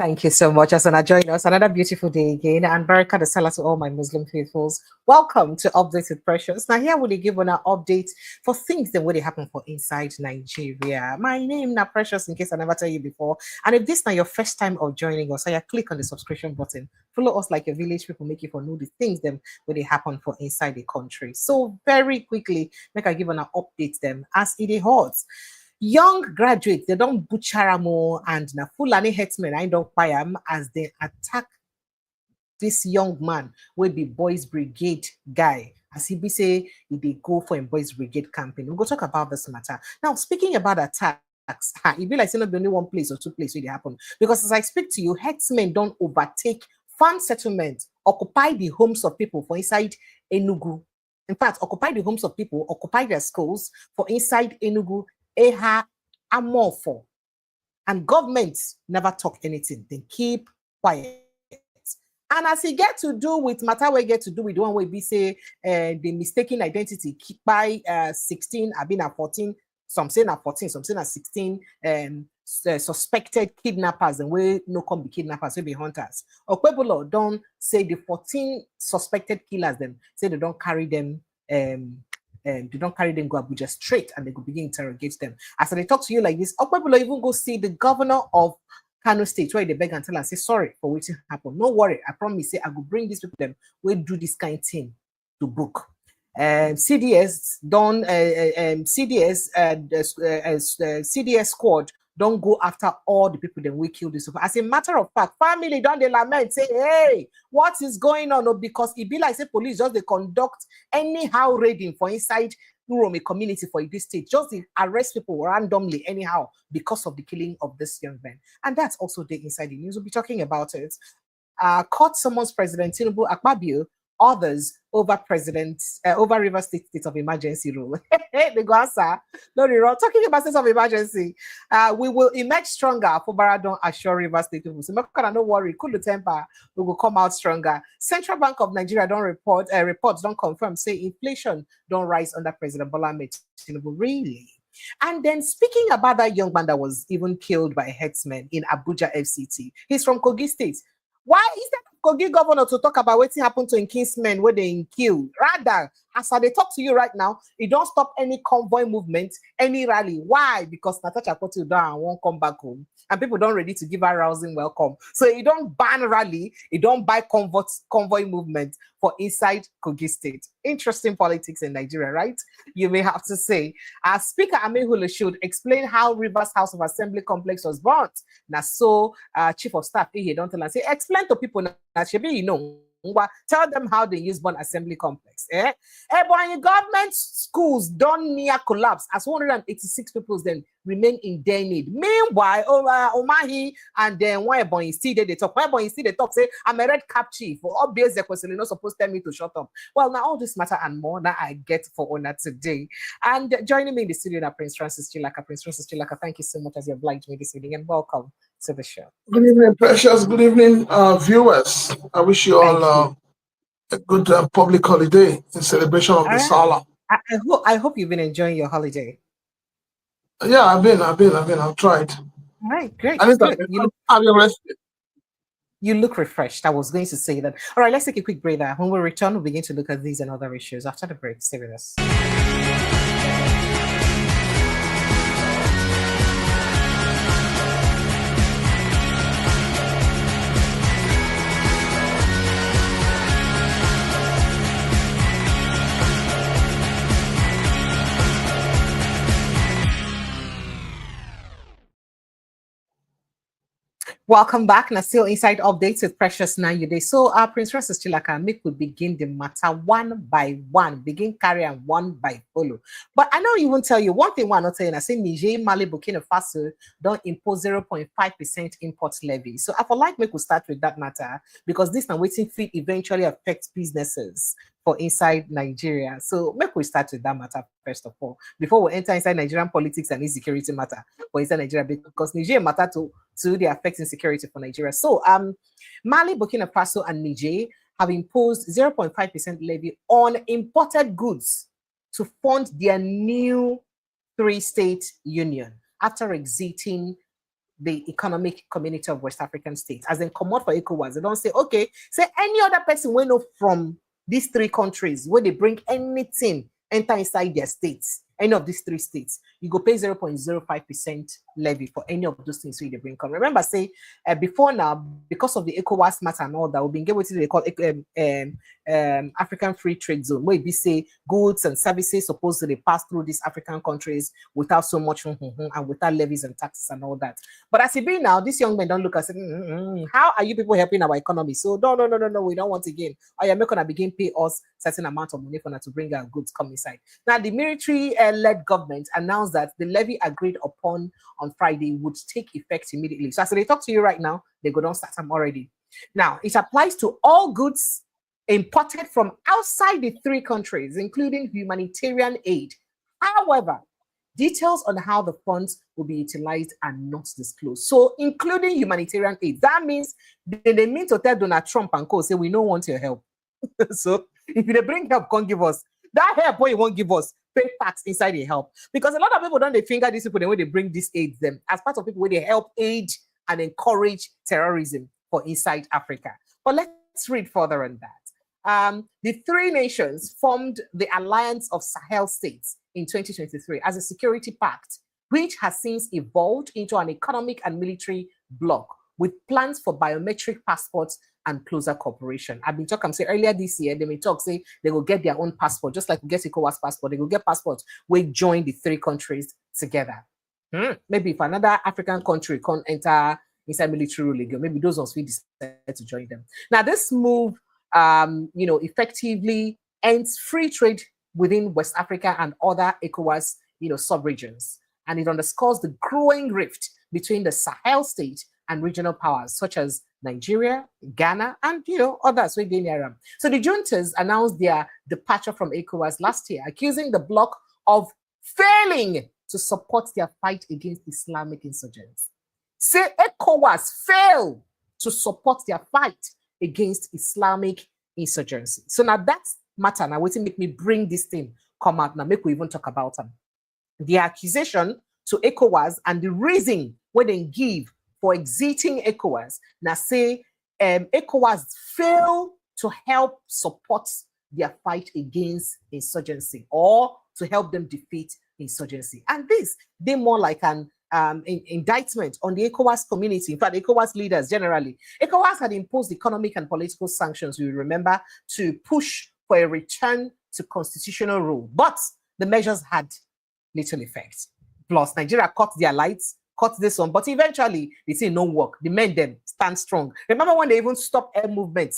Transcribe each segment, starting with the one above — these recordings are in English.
Thank you so much, Asana. Join us another beautiful day again, and Baraka the Salah to all my Muslim faithfuls. Welcome to Updates with Precious. Now, here we give on our updates for things that really happen for inside Nigeria. My name is Precious, in case I never tell you before. And if this is not your first time of joining us, I click on the subscription button. Follow us like a village people, make you for know the things them when they happen for inside the country. So very quickly, make I give on our updates them as it holds. Young graduates, they don't butcher more, and na Fulani Herdsmen, I don't buy them as they attack this young man will be boys brigade guy. As he be say, if they go for a boys brigade campaign. We'll go talk about this matter. Now, speaking about attacks, it be like it's not only one place or two places where they happen. Because as I speak to you, herdsmen don't overtake farm settlement, occupy the homes of people for inside Enugu. In fact, occupy the homes of people, occupy their schools for inside Enugu, Eha-Amufu. And governments never talk anything. They keep quiet. And as he get to do with matter, we get to do with the one where we say the mistaken identity by 16, I've been at 14, some say at 14, some say at 16, suspected kidnappers, and we no come be kidnappers, we be hunters. Okwebolo don't say the 14 suspected killers, them say they don't carry them. They don't carry them go Abuja straight, and they could begin to interrogate them. As they talk to you like this, Okwebolo even go see the governor of Kano State, where they beg and tell and say sorry for what happened. No worry, I promise. Say I will bring these people. Them we do this kind of thing to book. CDS don't CDS squad don't go after all the people that we killed this. As a matter of fact, family don't they lament say, hey, what is going on? No, because it be like say police just they conduct anyhow raiding for inside a community for this state, just they arrest people randomly anyhow because of the killing of this young man. And that's also the inside the news. We'll be talking about it. Court summons President Tinubu Akpabio, others over over River State of emergency rule. The go answer. No, talking about state of emergency. We will emerge stronger for Baradon assure River State people. So no worry, cool the temper, we will come out stronger. Central Bank of Nigeria don't reports don't confirm, say inflation don't rise under President Bola Ahmed Tinubu. Really? And then speaking about that young man that was even killed by herdsmen in Abuja FCT, he's from Kogi State. Why is that Kogi governor to talk about what happened to kinsmen where they killed? Rather, as they talk to you right now, it don't stop any convoy movement, any rally. Why? Because Natasha Kotu down won't come back home, and people don't ready to give her rousing welcome. So it don't ban rally, it don't buy convoy movement for inside Kogi State. Interesting politics in Nigeria, right? You may have to say. Speaker Amehule should explain how Rivers House of Assembly complex was burnt. Now, so Chief of Staff, he don't tell us. Say, explain to people that you know. Tell them how they use one assembly complex. But in government schools don't near collapse as 186 people then remain in their need. Meanwhile, Omahi and then why boy still they talk. Why boy still they talk say I'm a red cap chief for obvious the question not supposed to tell me to shut up. Well, now all this matter and more that I get for honor today. And joining me in the studio now, Prince Francis Chilaka. Prince Francis Chilaka, thank you so much as you obliged me this evening and welcome to the show. Good evening, Precious. Good evening, viewers. I wish you all a good public holiday in celebration of the Salah. I hope you've been enjoying your holiday. Yeah, I've tried. All right, great. You look refreshed. I was going to say that. All right, let's take a quick break there. When we return, we'll begin to look at these and other issues. After the break, stay with us. Welcome back. Now, still inside updates with Precious Nayude. So, Prince Francis Chilaka, make we begin the matter one by one, begin carry and one by follow. But I know you won't tell you one thing. One not saying I say Niger, Mali, Burkina Faso don't impose 0.5% import levy. So, I would like make we start with that matter because this now waiting fee eventually affects businesses for inside Nigeria. So make we start with that matter first of all, before we enter inside Nigerian politics and insecurity matter for inside Nigeria, because Nigeria matter to the affecting security for Nigeria. So Mali, Burkina Faso, and Niger have imposed 0.5% levy on imported goods to fund their new 3-state union after exiting the Economic Community of West African States. As in come out for ECOWAS, they don't say, okay, say any other person we know from these three countries where they bring anything enter inside their states, any of these three states, you go pay 0.05% levy for any of those things so they bring come. Remember, say before now, because of the ECOWAS matter and all that, we've been getting what they call African Free Trade Zone, where we say goods and services supposedly pass through these African countries without so much and without levies and taxes and all that. But as it be now, these young men don't look and say, how are you people helping our economy? So no, we don't want again. Or you're not gonna begin pay us certain amount of money for us to bring our goods come inside. Now the military-led government announced that the levy agreed upon on Friday would take effect immediately. So as they talk to you right now, they go don't start them already. Now it applies to all goods imported from outside the three countries, including humanitarian aid. However, details on how the funds will be utilized are not disclosed. So, including humanitarian aid, that means they mean to tell Donald Trump and co say we don't want your help. So, if they bring help, can't give us that help. What you won't give us, pay tax inside the help, because a lot of people don't they finger these people the way they bring this aid them as part of people where they help aid and encourage terrorism for inside Africa. But let's read further on that. The three nations formed the Alliance of Sahel States in 2023 as a security pact, which has since evolved into an economic and military bloc with plans for biometric passports and closer cooperation. I've been talking, say earlier this year, they may talk, say they will get their own passport, just like we get ECOWAS passport, they will get passports, we join the three countries together. Maybe if another African country can't enter inside military rule, maybe those ones will decide to join them. Now, this move effectively ends free trade within West Africa and other ECOWAS, sub-regions. And it underscores the growing rift between the Sahel state and regional powers, such as Nigeria, Ghana, and, others within the area. So the juntas announced their departure from ECOWAS last year, accusing the bloc of failing to support their fight against Islamic insurgents. Say ECOWAS failed to support their fight against Islamic insurgency. So now that's matter. Now, waiting make me bring this thing come out. Now, make we even talk about them. The accusation to ECOWAS and the reason when they give for exiting ECOWAS. Now, say ECOWAS fail to help support their fight against insurgency or to help them defeat insurgency. And this, they more like an indictment on the ECOWAS community. In fact, ECOWAS leaders generally. ECOWAS had imposed economic and political sanctions, you remember, to push for a return to constitutional rule. But the measures had little effect. Plus, Nigeria cut their lights, cut this one, but eventually they say no work. The men then stand strong. Remember when they even stopped air movement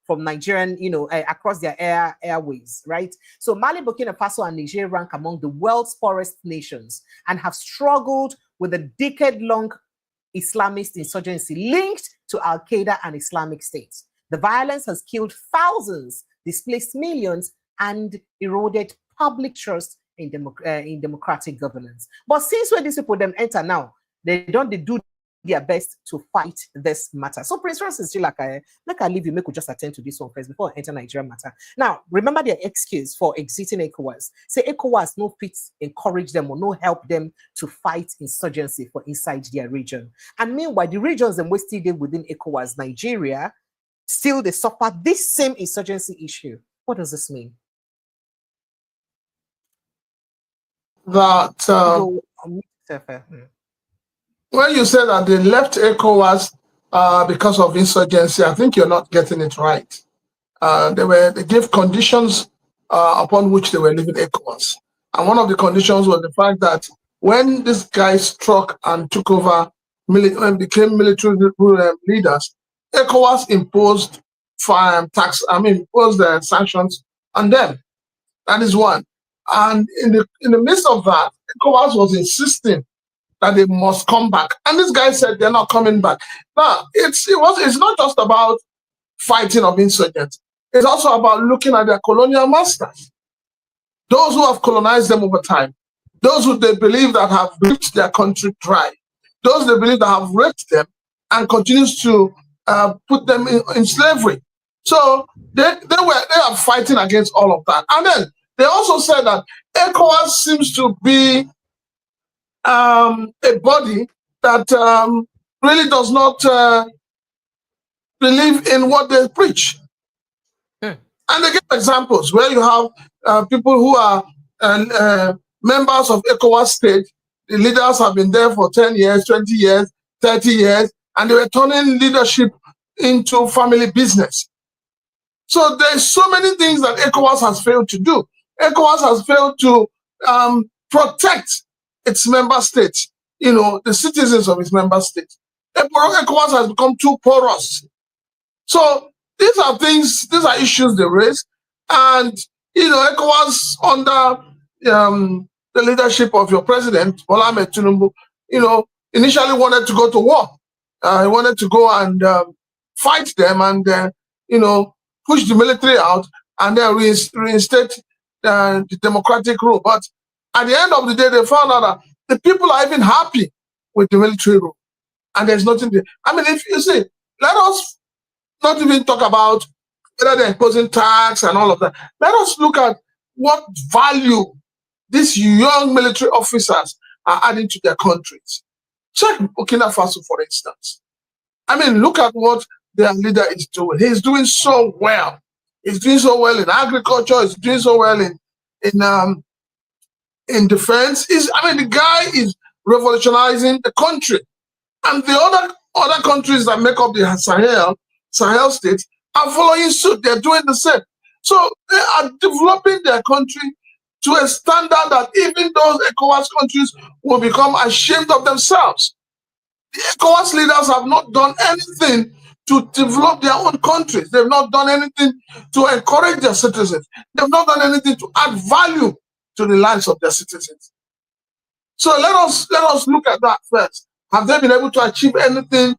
from Nigerian, across their airways, right? So Mali, Burkina Faso, and Niger rank among the world's poorest nations and have struggled with a decade-long Islamist insurgency linked to Al-Qaeda and Islamic State. The violence has killed thousands, displaced millions, and eroded public trust in democratic governance. But since when these people them enter now, they do their best to fight this matter. So Prince Ross is still like, I leave you, make we just attend to this one first before I enter Nigeria matter. Now, remember their excuse for exiting ECOWAS. Say ECOWAS no fit encourage them or no help them to fight insurgency for inside their region. And meanwhile, the regions and West still within ECOWAS, Nigeria, still they suffer this same insurgency issue. What does this mean? That when you say that they left ECOWAS because of insurgency, I think you're not getting it right. They gave conditions upon which they were leaving ECOWAS. And one of the conditions was the fact that when this guy struck and took over, and became military leaders, ECOWAS imposed imposed sanctions on them. That is one. And in the midst of that, ECOWAS was insisting that they must come back. And this guy said they're not coming back. Now, it's not just about fighting of insurgents. It's also about looking at their colonial masters. Those who have colonized them over time. Those who they believe that have raped their country dry. Those they believe that have raped them and continues to put them in slavery. So they are fighting against all of that. And then they also said that ECOWAS seems to be a body that really does not believe in what they preach. And they give examples where you have people who are members of ECOWAS state. The leaders have been there for 10 years, 20 years, 30 years, and they were turning leadership into family business. So there's so many things that ECOWAS has failed to do. ECOWAS has failed to protect its member states, you know, the citizens of its member states. ECOWAS has become too porous. So these are things, these are issues they raise. And, you know, ECOWAS under the leadership of your president, Bola Ahmed Tinubu, you know, initially wanted to go to war. He wanted to go and fight them and, you know, push the military out and then reinstate the democratic rule. But at the end of the day, they found out that the people are even happy with the military rule. And there's nothing there. I mean, if you see, let us not even talk about whether they're imposing tax and all of that. Let us look at what value these young military officers are adding to their countries. Check Burkina Faso, for instance. I mean, look at what their leader is doing. He's doing so well. He's doing so well in agriculture. He's doing so well in defense. I mean, the guy is revolutionizing the country. And the other countries that make up the Sahel states are following suit. They're doing the same. So they are developing their country to a standard that even those ECOWAS countries will become ashamed of themselves. The ECOWAS leaders have not done anything to develop their own countries. They've not done anything to encourage their citizens. They've not done anything to add value to the lives of their citizens. So let us look at that first. Have they been able to achieve anything?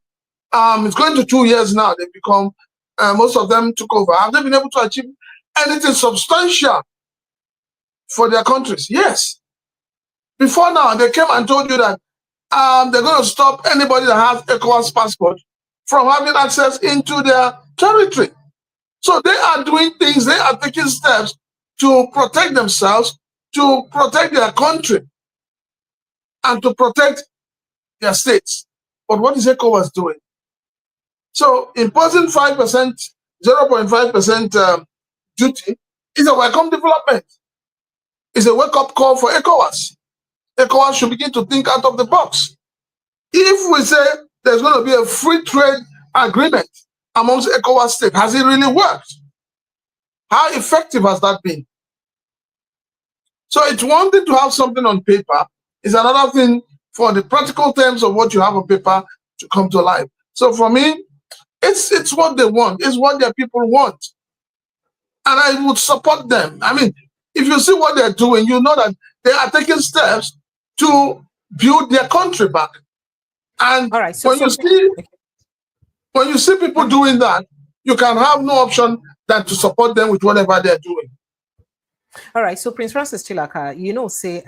It's going to 2 years now. They've become, most of them took over. Have they been able to achieve anything substantial for their countries? Yes. Before now, they came and told you that they're going to stop anybody that has ECOWAS passport from having access into their territory. So they are doing things, they are taking steps to protect themselves, to protect their country, and to protect their states. But what is ECOWAS doing? So imposing 5%, 0.5% duty is a welcome development. It's a wake-up call for ECOWAS. ECOWAS should begin to think out of the box. If we say there's going to be a free trade agreement amongst ECOWAS states, has it really worked? How effective has that been? So it's one thing to have something on paper. It's another thing for the practical terms of what you have on paper to come to life. So for me, it's what they want. It's what their people want. And I would support them. I mean, if you see what they're doing, you know that they are taking steps to build their country back. And so when you see people doing that, you can have no option than to support them with whatever they're doing. All right, so Prince Francis Chilaka, you know, say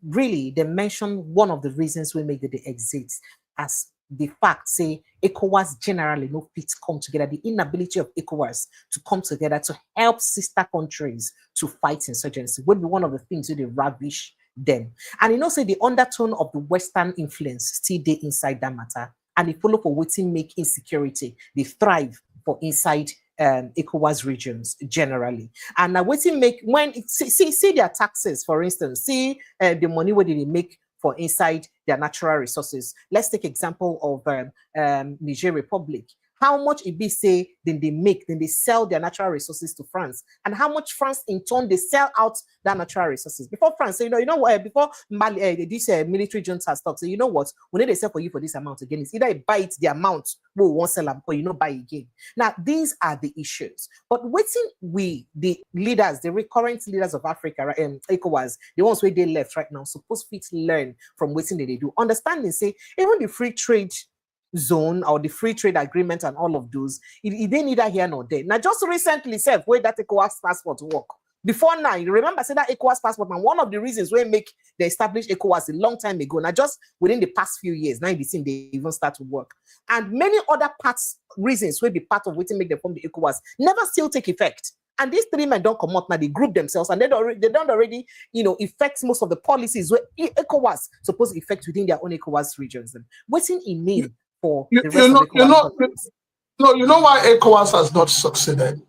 really they mentioned one of the reasons we make the exit as the fact, say, ECOWAS generally no fit come together, the inability of ECOWAS to come together to help sister countries to fight insurgency would be one of the things that they ravish them. And you know, say the undertone of the Western influence still dey inside that matter, and they follow for waiting make insecurity, they thrive for inside ECOWAS regions generally. And now waiting make when see their taxes, for instance, see the money where they make for inside their natural resources. Let's take example of Niger Republic. How much it be say then they sell their natural resources to France, and how much France in turn they sell out their natural resources. Before France, so you know what? Before Mali, this military junta has talked, so you know what? We need to sell for you for this amount again. It's either you buy it the amount we won't sell them, or you know buy again. Now these are the issues. But waiting we the leaders, the current leaders of Africa, right, ECOWAS, the ones where they left right now, supposed to learn from waiting that they do. Understanding, say even the free trade zone or the free trade agreement and all of those, it they neither here nor there. Now, just recently, said where that ECOWAS passport work. Before now, you remember, say that ECOWAS passport, and one of the reasons we make they established ECOWAS a long time ago. Now, just within the past few years, now they even start to work. And many other reasons will be part of waiting make them from the ECOWAS never still take effect. And these three men don't come out now, they group themselves, and they don't already, affect most of the policies where ECOWAS supposed to effect within their own ECOWAS regions. And what's in mean for the rest of ECOWAS countries? No, you know why ECOWAS has not succeeded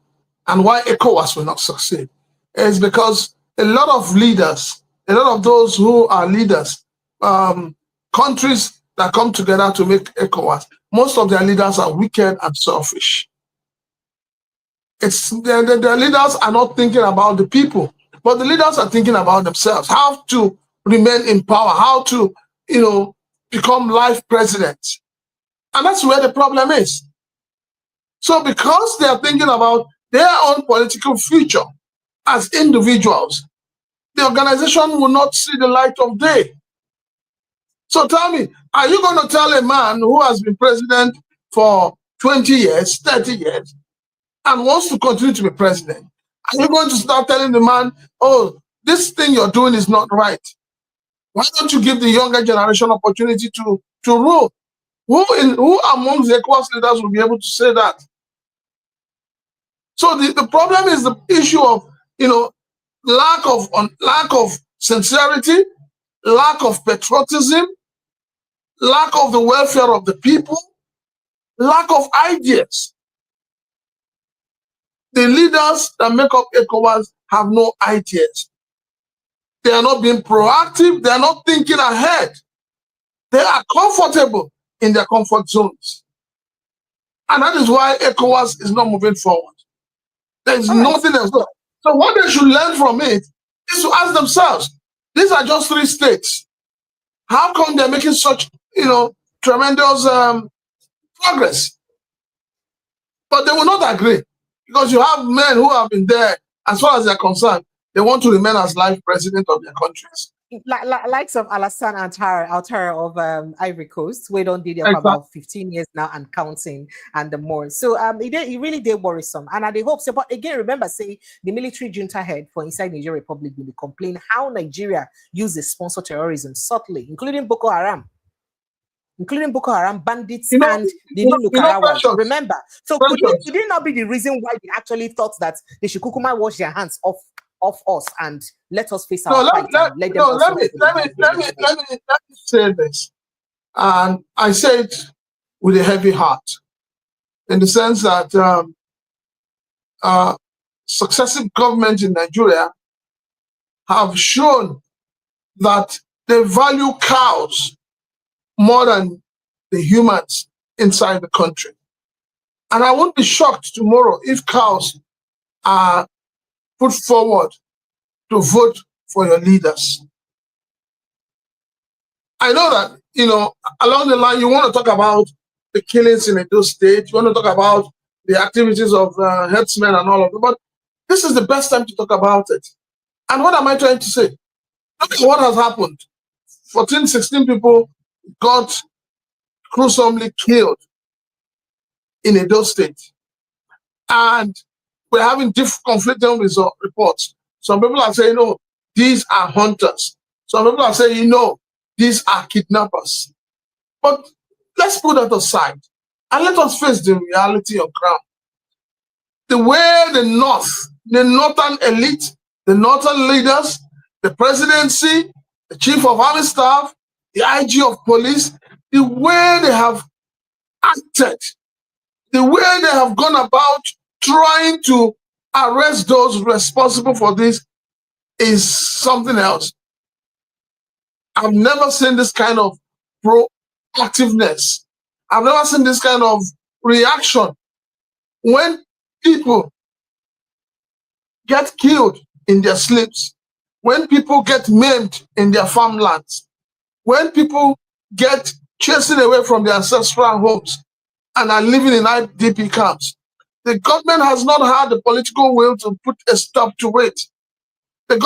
and why ECOWAS will not succeed is because a lot of leaders, a lot of those who are leaders, countries that come together to make ECOWAS, most of their leaders are wicked and selfish. Their leaders are not thinking about the people, but the leaders are thinking about themselves, how to remain in power, how to, become life presidents. And that's where the problem is. So because they are thinking about their own political future as individuals, the organization will not see the light of day. So tell me, are you going to tell a man who has been president for 20 years, 30 years, and wants to continue to be president, are you going to start telling the man, oh, this thing you're doing is not right? Why don't you give the younger generation opportunity to rule? Who amongst the ECOWAS leaders will be able to say that? So the problem is the issue of, lack of sincerity, lack of patriotism, lack of the welfare of the people, lack of ideas. The leaders that make up ECOWAS have no ideas. They are not being proactive. They are not thinking ahead. They are comfortable in their comfort zones. And that is why ECOWAS is not moving forward. There is nothing else. So what they should learn from it is to ask themselves, these are just 3 states. How come they're making such, tremendous progress? But they will not agree because you have men who have been there, as far as they're concerned, they want to remain as life president of their countries. Likes of Alassane Ouattara of Ivory Coast, we don't did it for about 15 years now and counting and the more. So it really did worrisome. And I hope so. But again, remember, say the military junta head for inside Nigeria Republic will complain how Nigeria uses sponsor terrorism subtly, including Boko Haram, bandits, and the new Nicaragua. Remember, so could it not be the reason why they actually thought that they should kukuma wash their hands off us and let us face our fight? Let me say this, and I say it with a heavy heart, in the sense that successive governments in Nigeria have shown that they value cows more than the humans inside the country. And I won't be shocked tomorrow if cows are put forward to vote for your leaders. I know that, along the line, you want to talk about the killings in Edo State, you want to talk about the activities of herdsmen and all of them, but this is the best time to talk about it. And what am I trying to say? Look at what has happened. 14, 16 people got gruesomely killed in Edo State. And we're having conflicting reports. Some people are saying, no, these are hunters. Some people are saying, no, these are kidnappers. But let's put that aside and let us face the reality on ground. The way the northern elite, the northern leaders, the presidency, the chief of army staff, the IG of police, the way they have acted, the way they have gone about trying to arrest those responsible for this is something else. I've never seen this kind of proactiveness. I've never seen this kind of reaction when people get killed in their sleeps, when people get maimed in their farmlands, when people get chasing away from their ancestral homes and are living in IDP camps. The government has not had the political will to put a stop to it. The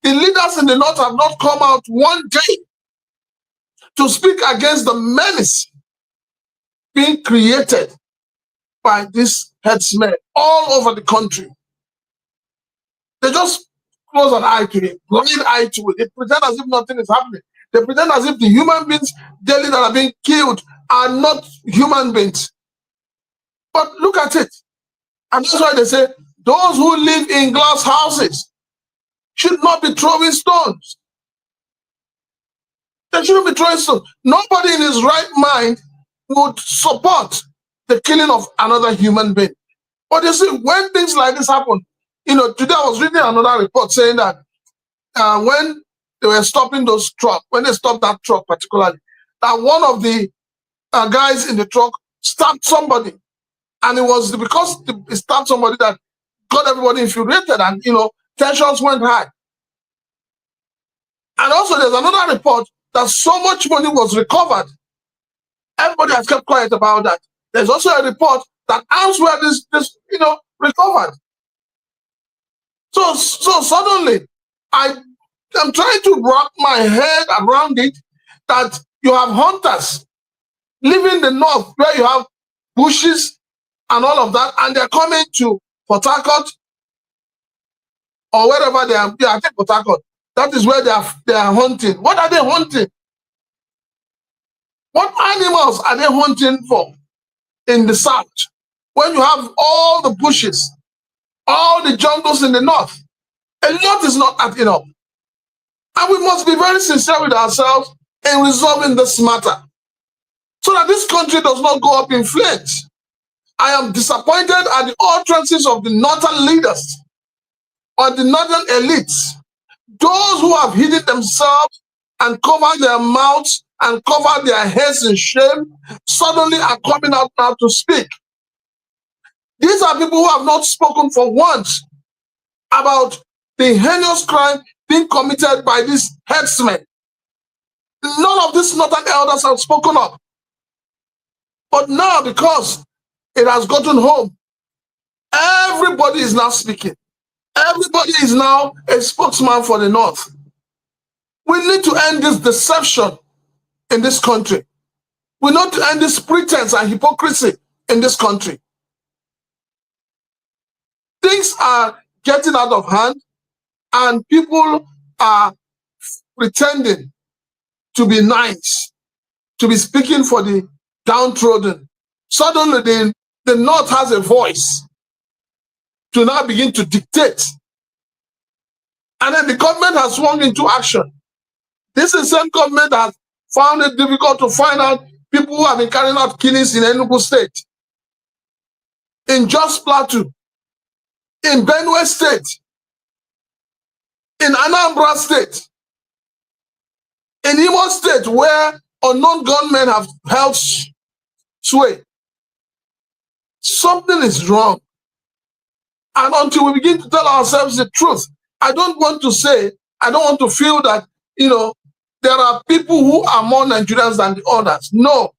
leaders in the north have not come out one day to speak against the menace being created by these herdsmen all over the country. They just close an eye to it, blind eye to it. They pretend as if nothing is happening. They pretend as if the human beings daily that are being killed are not human beings. But look at it. And that's why they say those who live in glass houses should not be throwing stones. They shouldn't be throwing stones. Nobody in his right mind would support the killing of another human being. But you see, when things like this happen, you know, today I was reading another report saying that when they were stopping those trucks, when they stopped that truck particularly, that one of the guys in the truck stabbed somebody. And it was because he stabbed somebody that got everybody infuriated and, you know, tensions went high. And also there's another report that so much money was recovered. Everybody has kept quiet about that. There's also a report that arms were you know, recovered. So suddenly, I am trying to wrap my head around it that you have hunters living in the north where you have bushes and all of that, and they're coming to Port Harcourt or wherever they are. Yeah, I think Port Harcourt. That is where they are hunting. What are they hunting? What animals are they hunting for in the south? When you have all the bushes, all the jungles in the north, a lot is not adding up. And we must be very sincere with ourselves in resolving this matter so that this country does not go up in flames. I am disappointed at the utterances of the northern leaders or the northern elites, those who have hidden themselves and covered their mouths and covered their heads in shame, suddenly are coming out now to speak. These are people who have not spoken for once about the heinous crime being committed by these herdsmen. None of these northern elders have spoken up. But now, because it has gotten home, everybody is now speaking. Everybody is now a spokesman for the north. We need to end this deception in this country. We need to end this pretense and hypocrisy in this country. Things are getting out of hand and people are pretending to be nice, to be speaking for the downtrodden. Suddenly the North has a voice to now begin to dictate. And then the government has swung into action. This is the same government that has found it difficult to find out people who have been carrying out killings in Enugu State, in Jos Plateau, in Benue State, in Anambra State, in Imo State, where unknown gunmen have held sway. Something is wrong. And until we begin to tell ourselves the truth, I don't want to feel that, you know, there are people who are more Nigerians than the others. No.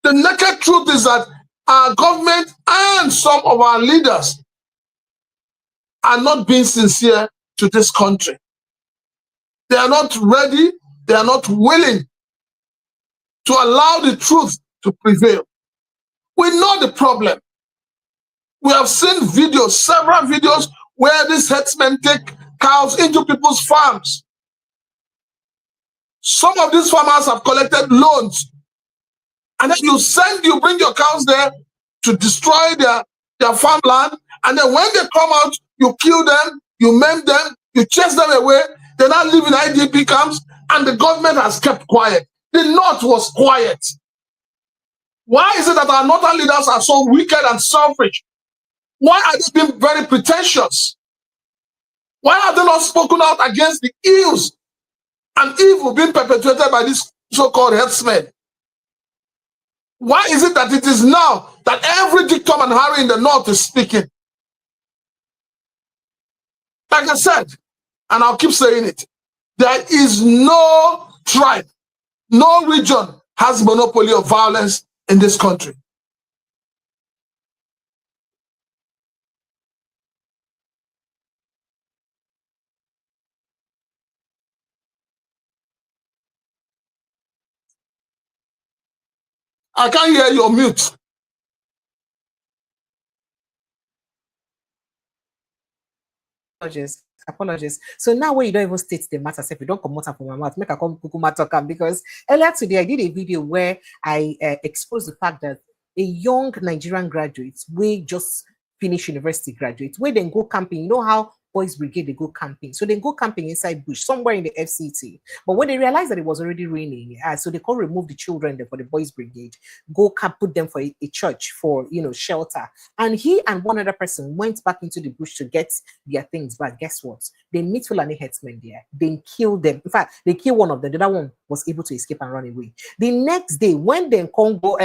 The naked truth is that our government and some of our leaders are not being sincere to this country. They are not ready, they are not willing to allow the truth to prevail. We know the problem. We have seen videos, several videos, where these herdsmen take cows into people's farms. Some of these farmers have collected loans. And then you bring your cows there to destroy their farmland. And then when they come out, you kill them, you maim them, you chase them away. They now live in IDP camps, and the government has kept quiet. The North was quiet. Why is it that our northern leaders are so wicked and selfish? Why are they being very pretentious? Why have they not spoken out against the ills and evil being perpetrated by these so-called herdsmen? Why is it that it is now that every Dictum and Harry in the North is speaking? Like I said, and I'll keep saying it, there is no tribe, no region has monopoly of violence in this country. I can't hear you on mute. Apologies. So now when you don't even state the matter, if you don't come out from my mouth, make a come kukuma talk, because earlier today I did a video where I exposed the fact that a young Nigerian graduate, we just finish university graduate, where then go camping. You know how boys brigade, they go camping. So they go camping inside bush, somewhere in the FCT. But when they realized that it was already raining, so they could remove the children there for the boys brigade, go camp, put them for a church for, shelter. And he and one other person went back into the bush to get their things back. Guess what? They meet Fulani herdsmen there. They killed them. In fact, they killed one of them. The other one was able to escape and run away. The next day, when they Congo,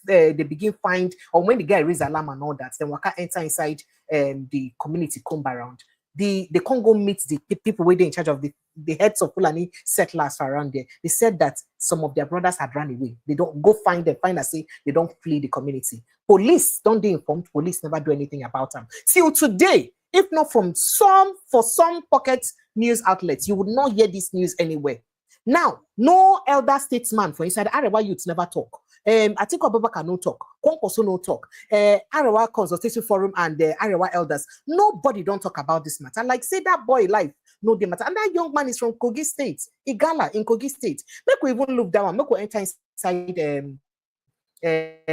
they begin find, or when the guy raise alarm and all that, then Waka enter inside the community comb around. The Congo meets the people who were in charge of the heads of Fulani settlers around there. They said that some of their brothers had run away. They don't go find them, say they don't flee the community. Police don't they informed, police never do anything about them. Till today, if not for some pocket news outlets, you would not hear this news anywhere. Now, no elder statesman for inside Arewa youths never talk. I think Abubakar no talk. Kwankwaso no talk. Arewa Consultation Forum and the Arewa elders. Nobody don't talk about this matter. Like, say that boy life, no the matter. And that young man is from Kogi State, Igala in Kogi State. Make we even look down. Make we enter inside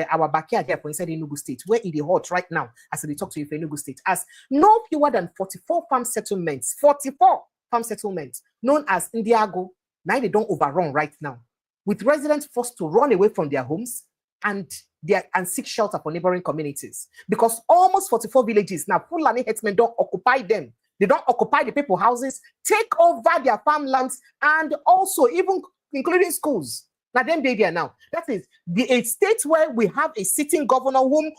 our backyard here for inside Enugu State, where it is hot right now as we talk to you for Enugu State, as no fewer than 44 farm settlements, known as Ndiagu. Now they don't overrun right now, with residents forced to run away from their homes and seek shelter for neighboring communities. Because almost 44 villages now, Fulani herdsmen don't occupy them. They don't occupy the people's houses, take over their farmlands, and also even including schools. Now them they there now. That is a state where we have a sitting governor whom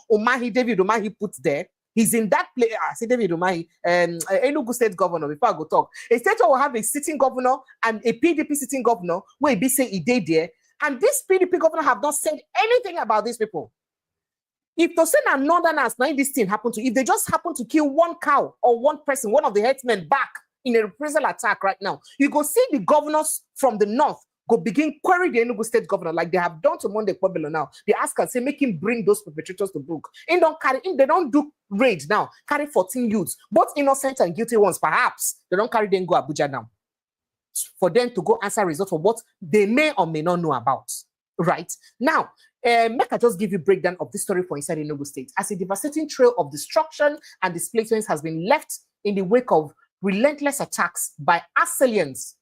David Umahi put there. He's in that place. I say David Umahi, Enugu State governor. Before I go talk, a state will have a sitting governor and a PDP sitting governor where be say he did there, and this PDP governor have not said anything about these people. If to send another nurse, now this thing happened to, if they just happen to kill one cow or one person, one of the herdsmen back in a reprisal attack right now, you go see the governors from the north go begin query the Enugu State governor like they have done to Monday Pueblo now. They ask us, say, make him bring those perpetrators to book. They don't do raid now. Carry 14 youths, both innocent and guilty ones, perhaps. They don't carry them go Abuja now. For them to go answer results for what they may or may not know about. Right? Now, make I just give you a breakdown of this story for inside Enugu State. As a devastating trail of destruction and displacements has been left in the wake of relentless attacks by assailants,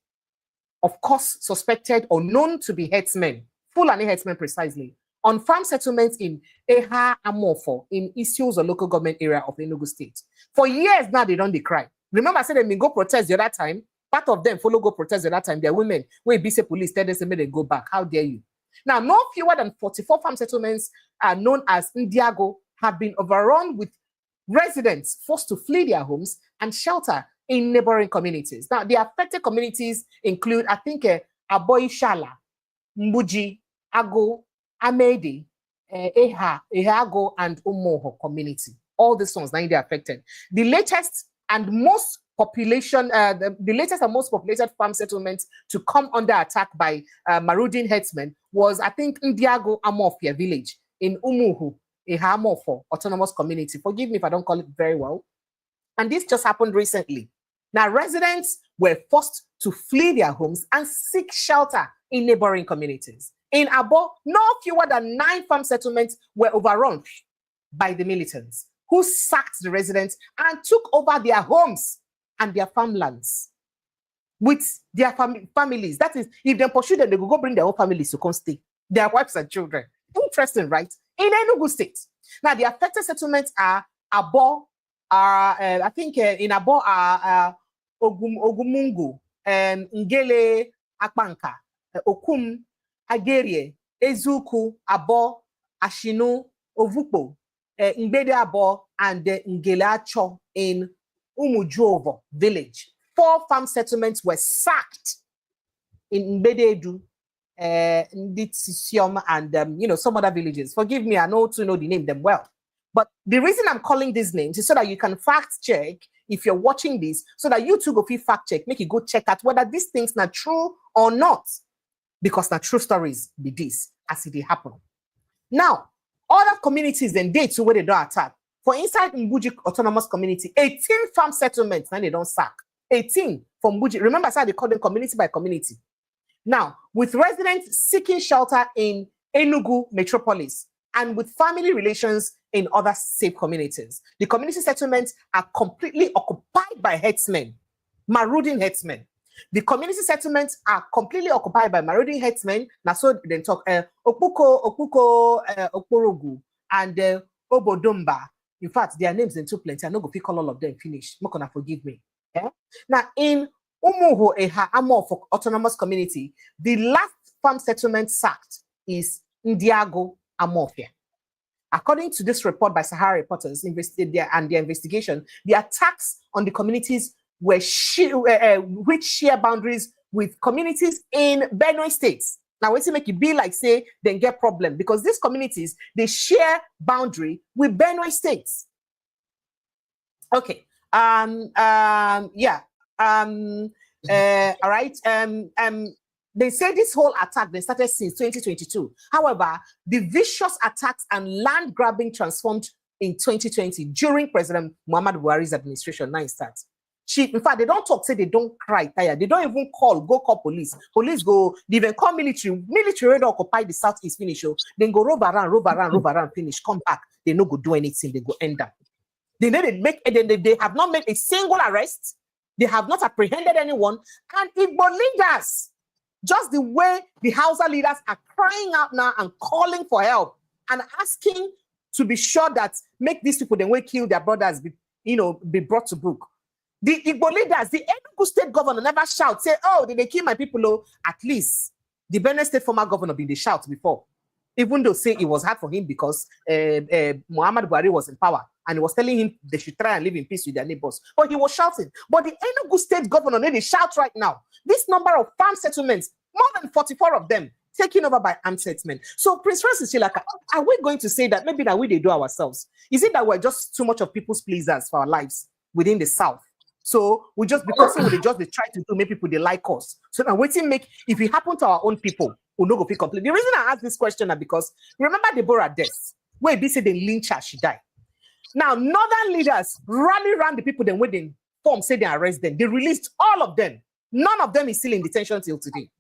of course, suspected or known to be herdsmen, Fulani herdsmen precisely, on farm settlements in Eha-Amufu in Isi-Uzo local government area of Enugu State. For years now, they don't cry. Remember, I said they go protest the other time. Part of them follow go protest the other time. They're women. Where BC police tell them they go back. How dare you? Now, no fewer than 44 farm settlements known as Ndiagu have been overrun with residents forced to flee their homes and shelter in neighboring communities. Now, the affected communities include, I think, Abor Ishala, Mgbuji, Agu-Amede, Eha-Agu, and Umuhu community. All these ones now they are affected. The latest and most populated farm settlements to come under attack by marauding herdsmen was, I think, Ndiagu-Amofia village in Umuhu, Eha-Amufu autonomous community. Forgive me if I don't call it very well. And this just happened recently. Now, residents were forced to flee their homes and seek shelter in neighboring communities. In Abor, no fewer than 9 farm settlements were overrun by the militants, who sacked the residents and took over their homes and their farmlands with their families. That is, if they pursue them, they will go bring their own families to come stay, their wives and children. Interesting, right? In Enugu State. Now, the affected settlements are Abor, I think in Abor are Ogomungo, Ngele-Akpankpa, Okwum, Agerie, Ezegwu-Abor, Ashinu, Ovokpo, Mgbede-Abor, and Ngele-Acho in Umujoovu village. 4 farm settlements were sacked in Mgbede-Abor, Nditsion, and some other villages. Forgive me, I know to know the name them well. But the reason I'm calling these names is so that you can fact check if you're watching this, so that you too go feel fact check, make you go check out whether these things are true or not. Because the true stories be this, as it happen. Now, other communities then they too where they don't attack. For inside Mgbuji autonomous community, 18 farm settlements, and they don't sack. 18 from Mgbuji. Remember, I said they call them community by community. Now, with residents seeking shelter in Enugu metropolis, and with family relations in other safe communities. The community settlements are completely occupied by herdsmen, marauding herdsmen. The community settlements are completely occupied by marauding herdsmen. Now, so they talk Okporogu, and Obodumba. In fact, their names in two plenty. I'm not going to call all of them finish. Not gonna forgive me. Yeah? Now, in Umuhu, Eha-Amufu autonomous community, the last farm settlement sacked is Ndiagu Amofia. According to this report by Sahara reporters and their investigation, the attacks on the communities were which share boundaries with communities in Benue states. Now, we see make it be like say then get problem because these communities they share boundary with Benue states. Okay. All right. They say this whole attack they started since 2022. However, the vicious attacks and land grabbing transformed in 2020 during President Muhammadu Buhari's administration. Now it starts. In fact, they don't talk, say they don't cry, tired. They don't even go call police. Police go, they even call military. Military already occupy the southeast finish. Then go rob around, finish, come back. They no go do anything, they go end up. They have not made a single arrest. They have not apprehended anyone. And Igbo leaders, just the way the Hausa leaders are crying out now and calling for help and asking to be sure that make these people then will kill their brothers, be brought to book. The Igbo leaders, the Enugu state governor never shout, say, oh, did they kill my people? Oh, at least the Benue state former governor did they shout before. Even though say it was hard for him because Muhammadu Buhari was in power and he was telling him they should try and live in peace with their neighbors. But he was shouting. But the Enugu state governor, they shout right now. This number of farm settlements, more than 44 of them, taken over by armed settlement. So Prince Francis Chilaka, are we going to say that maybe that we they do ourselves? Is it that we're just too much of people's pleasers for our lives within the South? So we just, because they try to do, make people they like us. So now waiting make, if it happen to our own people, we'll not go feel complete. The reason I ask this question is because remember Deborah death, where they say they lynch her, she died. Now, northern leaders rally around the people, then when they form, say they arrest them. They released all of them. None of them is still in detention till today.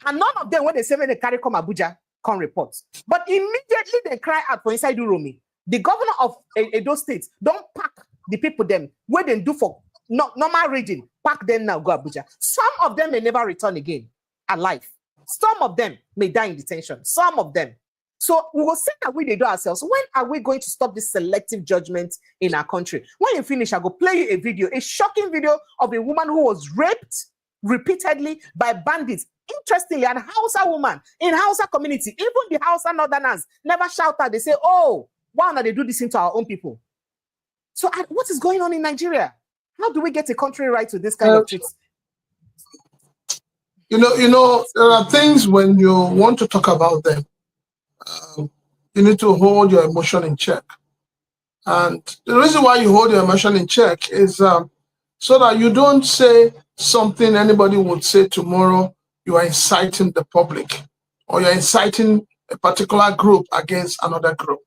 And none of them, when they say when they carry come Abuja, come report. But immediately they cry out for inside Uromi. The governor of Edo State don't pack the people them where they do for normal reading, pack them now, go Abuja. Some of them may never return again alive. Some of them may die in detention. Some of them. So we will say that we do ourselves. When are we going to stop this selective judgment in our country? When you finish, I'll go play you a video, a shocking video of a woman who was raped repeatedly by bandits. Interestingly, an Hausa woman in Hausa community, even the Hausa northerners never shout out. They say, oh, why not they do this into our own people? So what is going on in Nigeria? How do we get a country right with this kind of tricks? You know, there are things when you want to talk about them, you need to hold your emotion in check. And the reason why you hold your emotion in check is so that you don't say something anybody would say tomorrow. You are inciting the public or you're inciting a particular group against another group.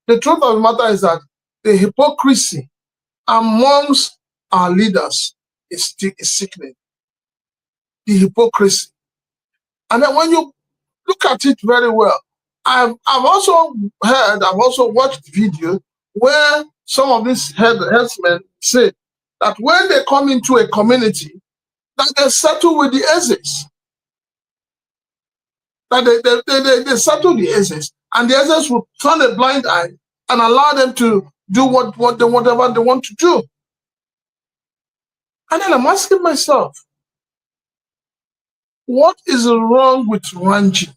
The truth of the matter is that the hypocrisy amongst our leaders is sickening. The hypocrisy. And then when you look at it very well, I've also watched video where some of these herdsmen say that when they come into a community, that they settle with the Ezes. That they settle the Ezes, and the Ezes will turn a blind eye and allow them to do whatever they want to do. And then I'm asking myself, what is wrong with ranching?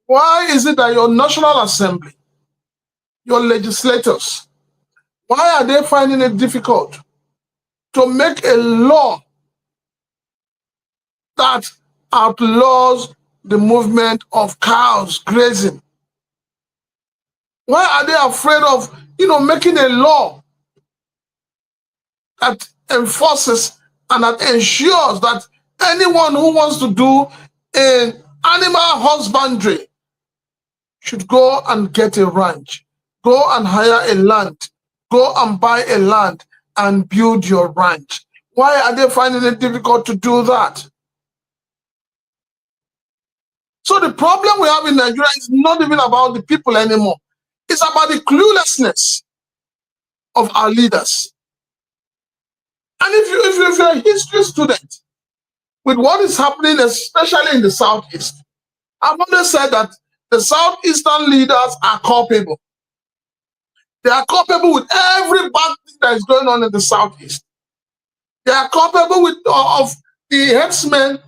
Why is it that your National Assembly, your legislators, why are they finding it difficult to make a law that outlaws the movement of cows grazing? Why are they afraid of, making a law that enforces and that ensures that anyone who wants to do an animal husbandry should go and get a ranch, go and hire a land, go and buy a land and build your ranch? Why are they finding it difficult to do that? So the problem we have in Nigeria is not even about the people anymore. It's about the cluelessness of our leaders. And if you're a history student, with what is happening, especially in the Southeast, I've always said that the Southeastern leaders are culpable. They are culpable with every bad thing that is going on in the Southeast. They are culpable with of the herdsmen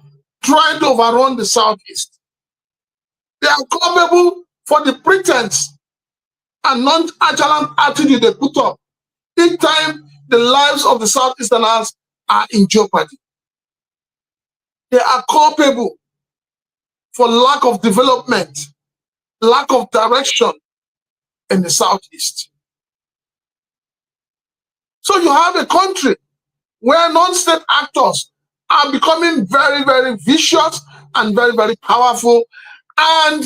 trying to overrun the Southeast. They are culpable for the pretense and non-chalant attitude they put up each time the lives of the Southeasterners are in jeopardy. They are culpable for lack of development, lack of direction in the Southeast. So you have a country where non-state actors are becoming very, very vicious and very, very powerful, and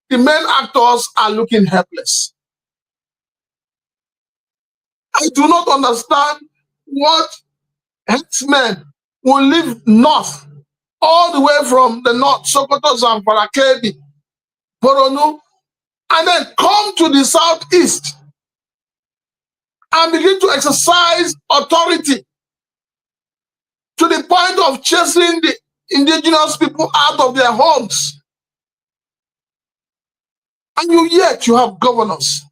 the main actors are looking helpless. I do not understand what herdsmen will live north, all the way from the north, Sokoto, Zamfara, Kebbi, Borno, and then come to the southeast and begin to exercise authority to the point of chasing the indigenous people out of their homes. And yet you have governors,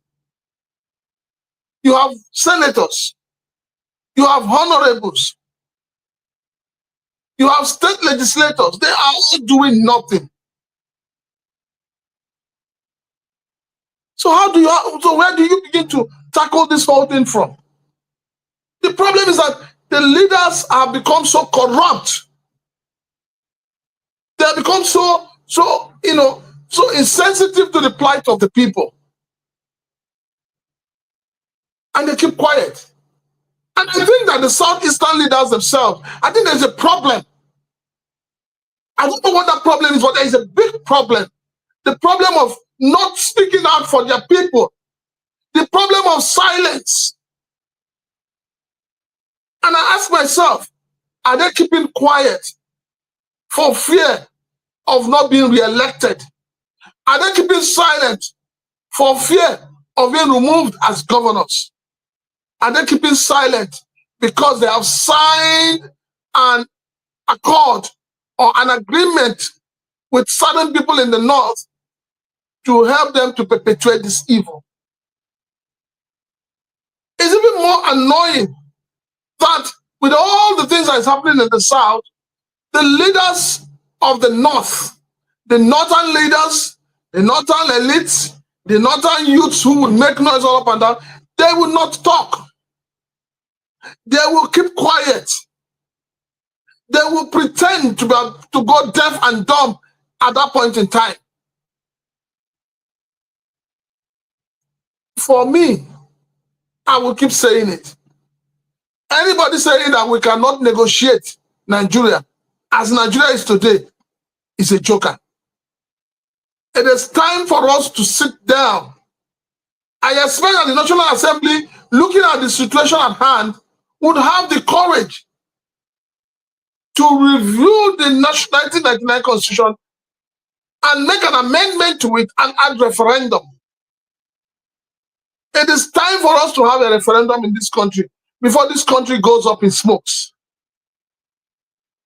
you have senators, you have honorables, you have state legislators. They are all doing nothing. So where do you begin to tackle this whole thing from? The problem is that the leaders have become so corrupt. They have become so insensitive to the plight of the people. And they keep quiet. And I think that the Southeastern leaders themselves, I think there's a problem. I don't know what that problem is, but there is a big problem. The problem of not speaking out for their people. The problem of silence. And I ask myself, are they keeping quiet for fear of not being re-elected? Are they keeping silent for fear of being removed as governors? Are they keeping silent because they have signed an accord or an agreement with certain people in the north to help them to perpetuate this evil? It's even more annoying that with all the things that is happening in the south, the leaders of the north, the northern leaders, the northern elites, the northern youths who would make noise all up and down, they will not talk. They will keep quiet. They will pretend to go deaf and dumb at that point in time. For me, I will keep saying it. Anybody saying that we cannot negotiate Nigeria as Nigeria is today is a joker. It is time for us to sit down. I expect that the National Assembly, looking at the situation at hand, would have the courage to review the 1999 Constitution and make an amendment to it and add referendum. It is time for us to have a referendum in this country before this country goes up in smokes.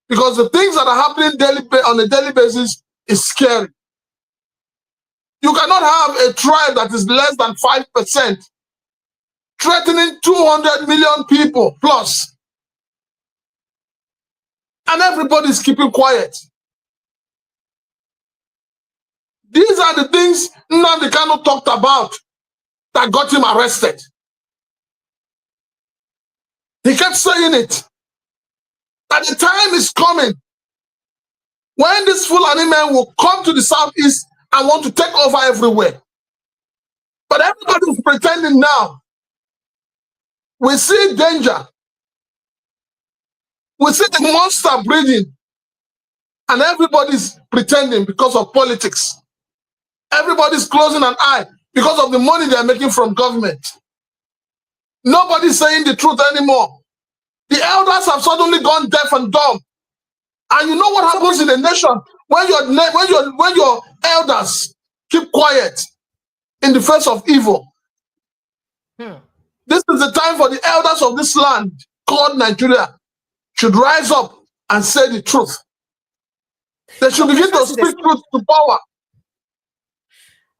Because the things that are happening on a daily basis is scary. You cannot have a tribe that is less than 5%, threatening 200 million people plus. And everybody's keeping quiet. These are the things Nnamdi Kanu talked about that got him arrested. He kept saying it. That the time is coming when these Fulani men will come to the southeast and want to take over everywhere. But everybody is pretending now. We see danger. We see the monster breeding. And everybody's pretending because of politics. Everybody's closing an eye because of the money they're making from government. Nobody's saying the truth anymore. The elders have suddenly gone deaf and dumb. And you know what happens in a nation When your elders keep quiet in the face of evil, this is the time for the elders of this land called Nigeria should rise up and say the truth. They should begin to speak truth to power.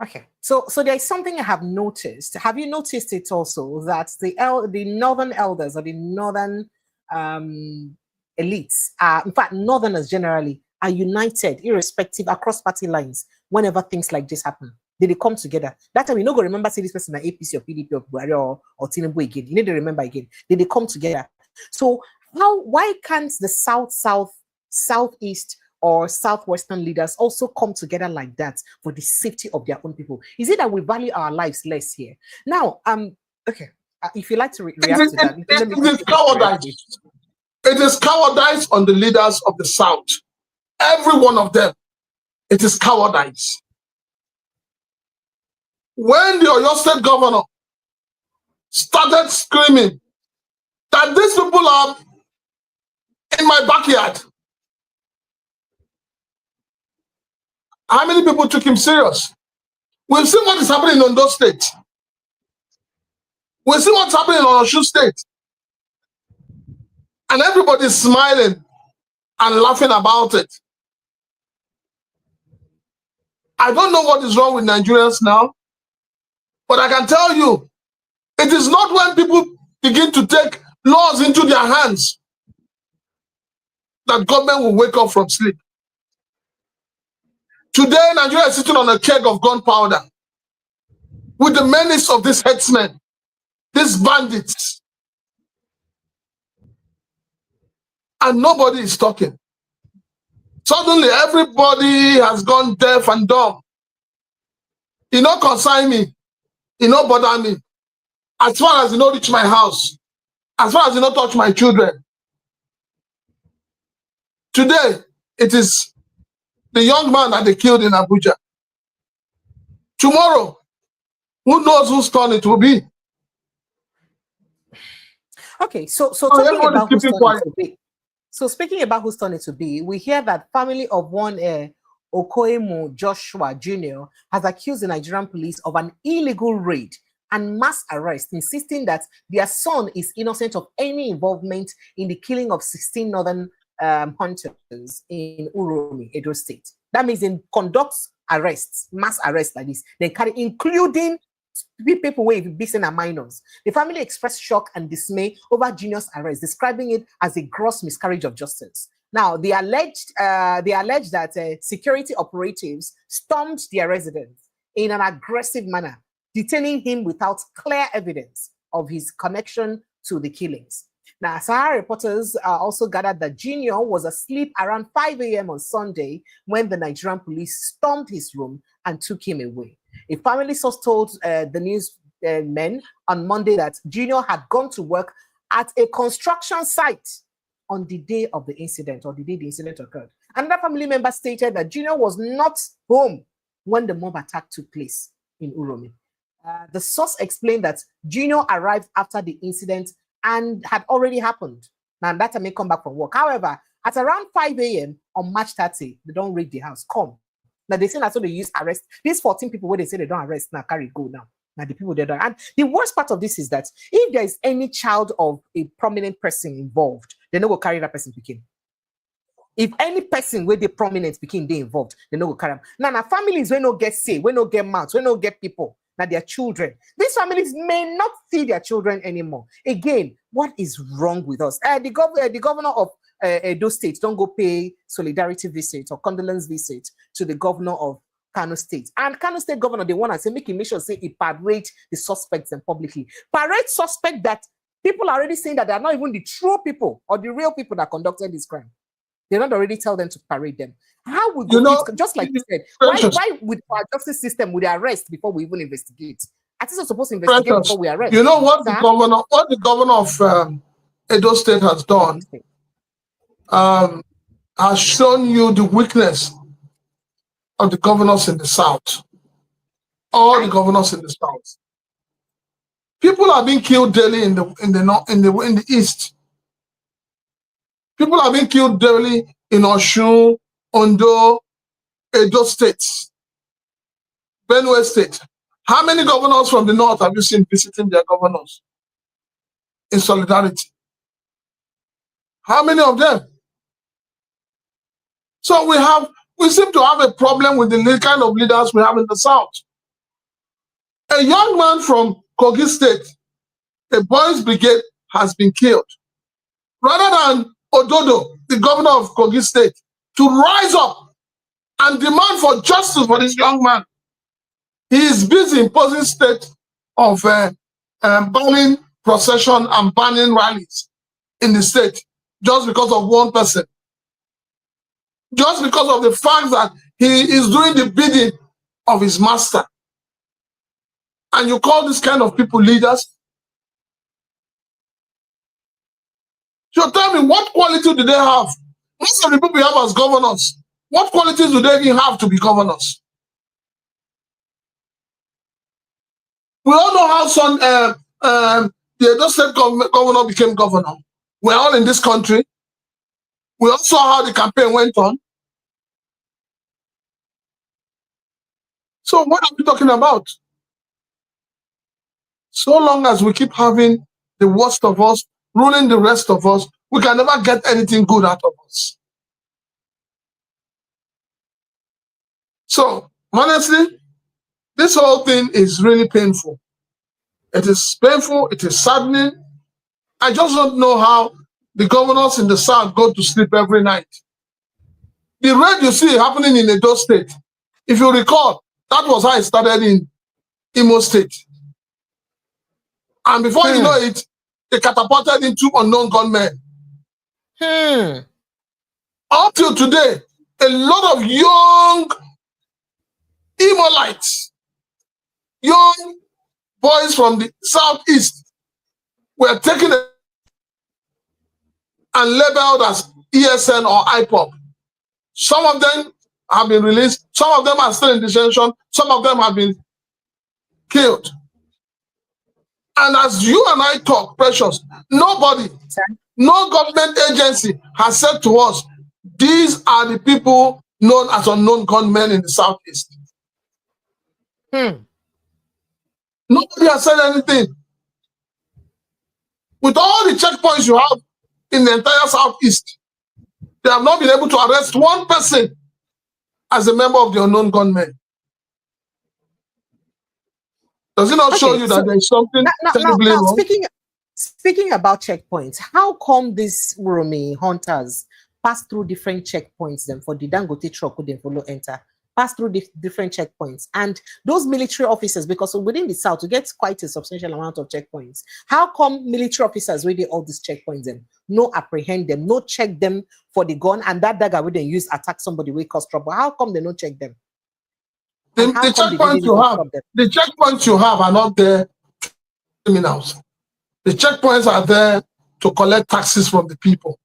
Okay, so there is something I have noticed. Have you noticed it also that the northern elders or the northern elites in fact, northerners generally are united, irrespective across party lines whenever things like this happen? They come together. That time we no go remember say this person at APC or PDP or Buhari or Tinubu again. You need to remember again. They come together. So why can't the southeast or southwestern leaders also come together like that for the safety of their own people? Is it that we value our lives less here? Now, okay, if you like to react to that, it is cowardice. It is cowardice on the leaders of the South. Every one of them. It is cowardice. When the Oyo State governor started screaming that these people are in my backyard, how many people took him serious? We've seen what is happening in Ondo State. We've seen what's happening in Osun State. And everybody's smiling and laughing about it. I don't know what is wrong with Nigerians now, but I can tell you, it is not when people begin to take laws into their hands that government will wake up from sleep. Today, Nigeria is sitting on a keg of gunpowder with the menace of these herdsmen, these bandits. And nobody is talking. Suddenly, everybody has gone deaf and dumb. You don't concern me. You don't bother me. As far as you don't reach my house, as far as you don't touch my children. Today, it is the young man that they killed in Abuja. Tomorrow, who knows whose turn it will be? Okay, so talking about whose turn it will be. So speaking about whose turn it will be, we hear that family of one Okoemu Joshua Jr. has accused the Nigerian police of an illegal raid and mass arrest, insisting that their son is innocent of any involvement in the killing of 16 northern hunters in Uromi, Edo State. That means they conduct arrests, mass arrests like this, they carry, including people with beaten and minors. The family expressed shock and dismay over Junior's arrest, describing it as a gross miscarriage of justice. Now, they alleged that security operatives stormed their residence in an aggressive manner, detaining him without clear evidence of his connection to the killings. Now, Sahara reporters also gathered that Junior was asleep around 5 a.m. on Sunday when the Nigerian police stormed his room and took him away. A family source told the newsmen on Monday that Junior had gone to work at a construction site on the day of the incident, or the day the incident occurred. Another family member stated that Junior was not home when the mob attack took place in Uromi. The source explained that Junior arrived after the incident and had already happened. Now, that time may come back from work. However, at around 5 a.m. on March 30, they don't raid the house. Come. Now, they say that's what they use arrest. These 14 people where they say they don't arrest, now carry go now. Now, the people they don't. And the worst part of this is that if there is any child of a prominent person involved, they no go carry that person begin. If any person where the prominent begin they involved, they no go carry them. Now, families when no get say, when no get mouths, when no get people, now their children. These families may not see their children anymore. Again, what is wrong with us? The governor of Edo State don't go pay solidarity visit or condolence visit to the governor of Kano State. And Kano State governor, they want to say, make sure say he parade the suspects and publicly. Parade suspect that people are already saying that they are not even the true people or the real people that conducted this crime. They don't already tell them to parade them. How would just like you said, why would our justice system would arrest before we even investigate? I think we're supposed to investigate before we arrest. You know what the governor of Edo State has done? Has shown you the weakness of the governors in the South. All the governors in the South. People are being killed daily in the East. People are being killed daily in Ashinu, Ondo, Edo State, Benue State. How many governors from the north have you seen visiting their governors in solidarity? How many of them? So we seem to have a problem with the kind of leaders we have in the south. A young man from Kogi State, a boys' brigade, has been killed. Rather than Ododo, the governor of Kogi State, to rise up and demand for justice for this young man, he is busy imposing state of banning procession and banning rallies in the state just because of one person. Just because of the fact that he is doing the bidding of his master. And you call this kind of people leaders? So tell me, what quality do they have? Most of the people we have as governors, what qualities do they even have to be governors? We all know how the Edo State governor became governor. We're all in this country. We all saw how the campaign went on. So what are we talking about? So long as we keep having the worst of us ruling the rest of us, we can never get anything good out of us. So honestly, this whole thing is really painful. It is painful, it is saddening. I just don't know how the governors in the south go to sleep every night. The raid you see happening in Edo State, if you recall, that was how it started in Imo State. And before you know it, they catapulted into unknown gunmen. Up till today, a lot of young Imolites, young boys from the southeast were taken and labeled as ESN or IPOP. Some of them have been released, some of them are still in detention, some of them have been killed. And as you and I talk, Precious, nobody, no government agency has said to us, these are the people known as unknown gunmen in the southeast. Nobody has said anything. With all the checkpoints you have in the entire southeast, they have not been able to arrest one person as a member of the unknown gunmen. Does it not show you that there is something terribly wrong? Speaking about checkpoints, how come these Uromi hunters pass through different checkpoints then for the Dangote truck who then follow enter? Pass through different checkpoints, and those military officers, because within the south you get quite a substantial amount of checkpoints. How come military officers really all these checkpoints them, no apprehend them, no check them for the gun, and that dagger would then use attack somebody we cause trouble? How come they don't check them? The checkpoints you have are not there criminals. The checkpoints are there to collect taxes from the people.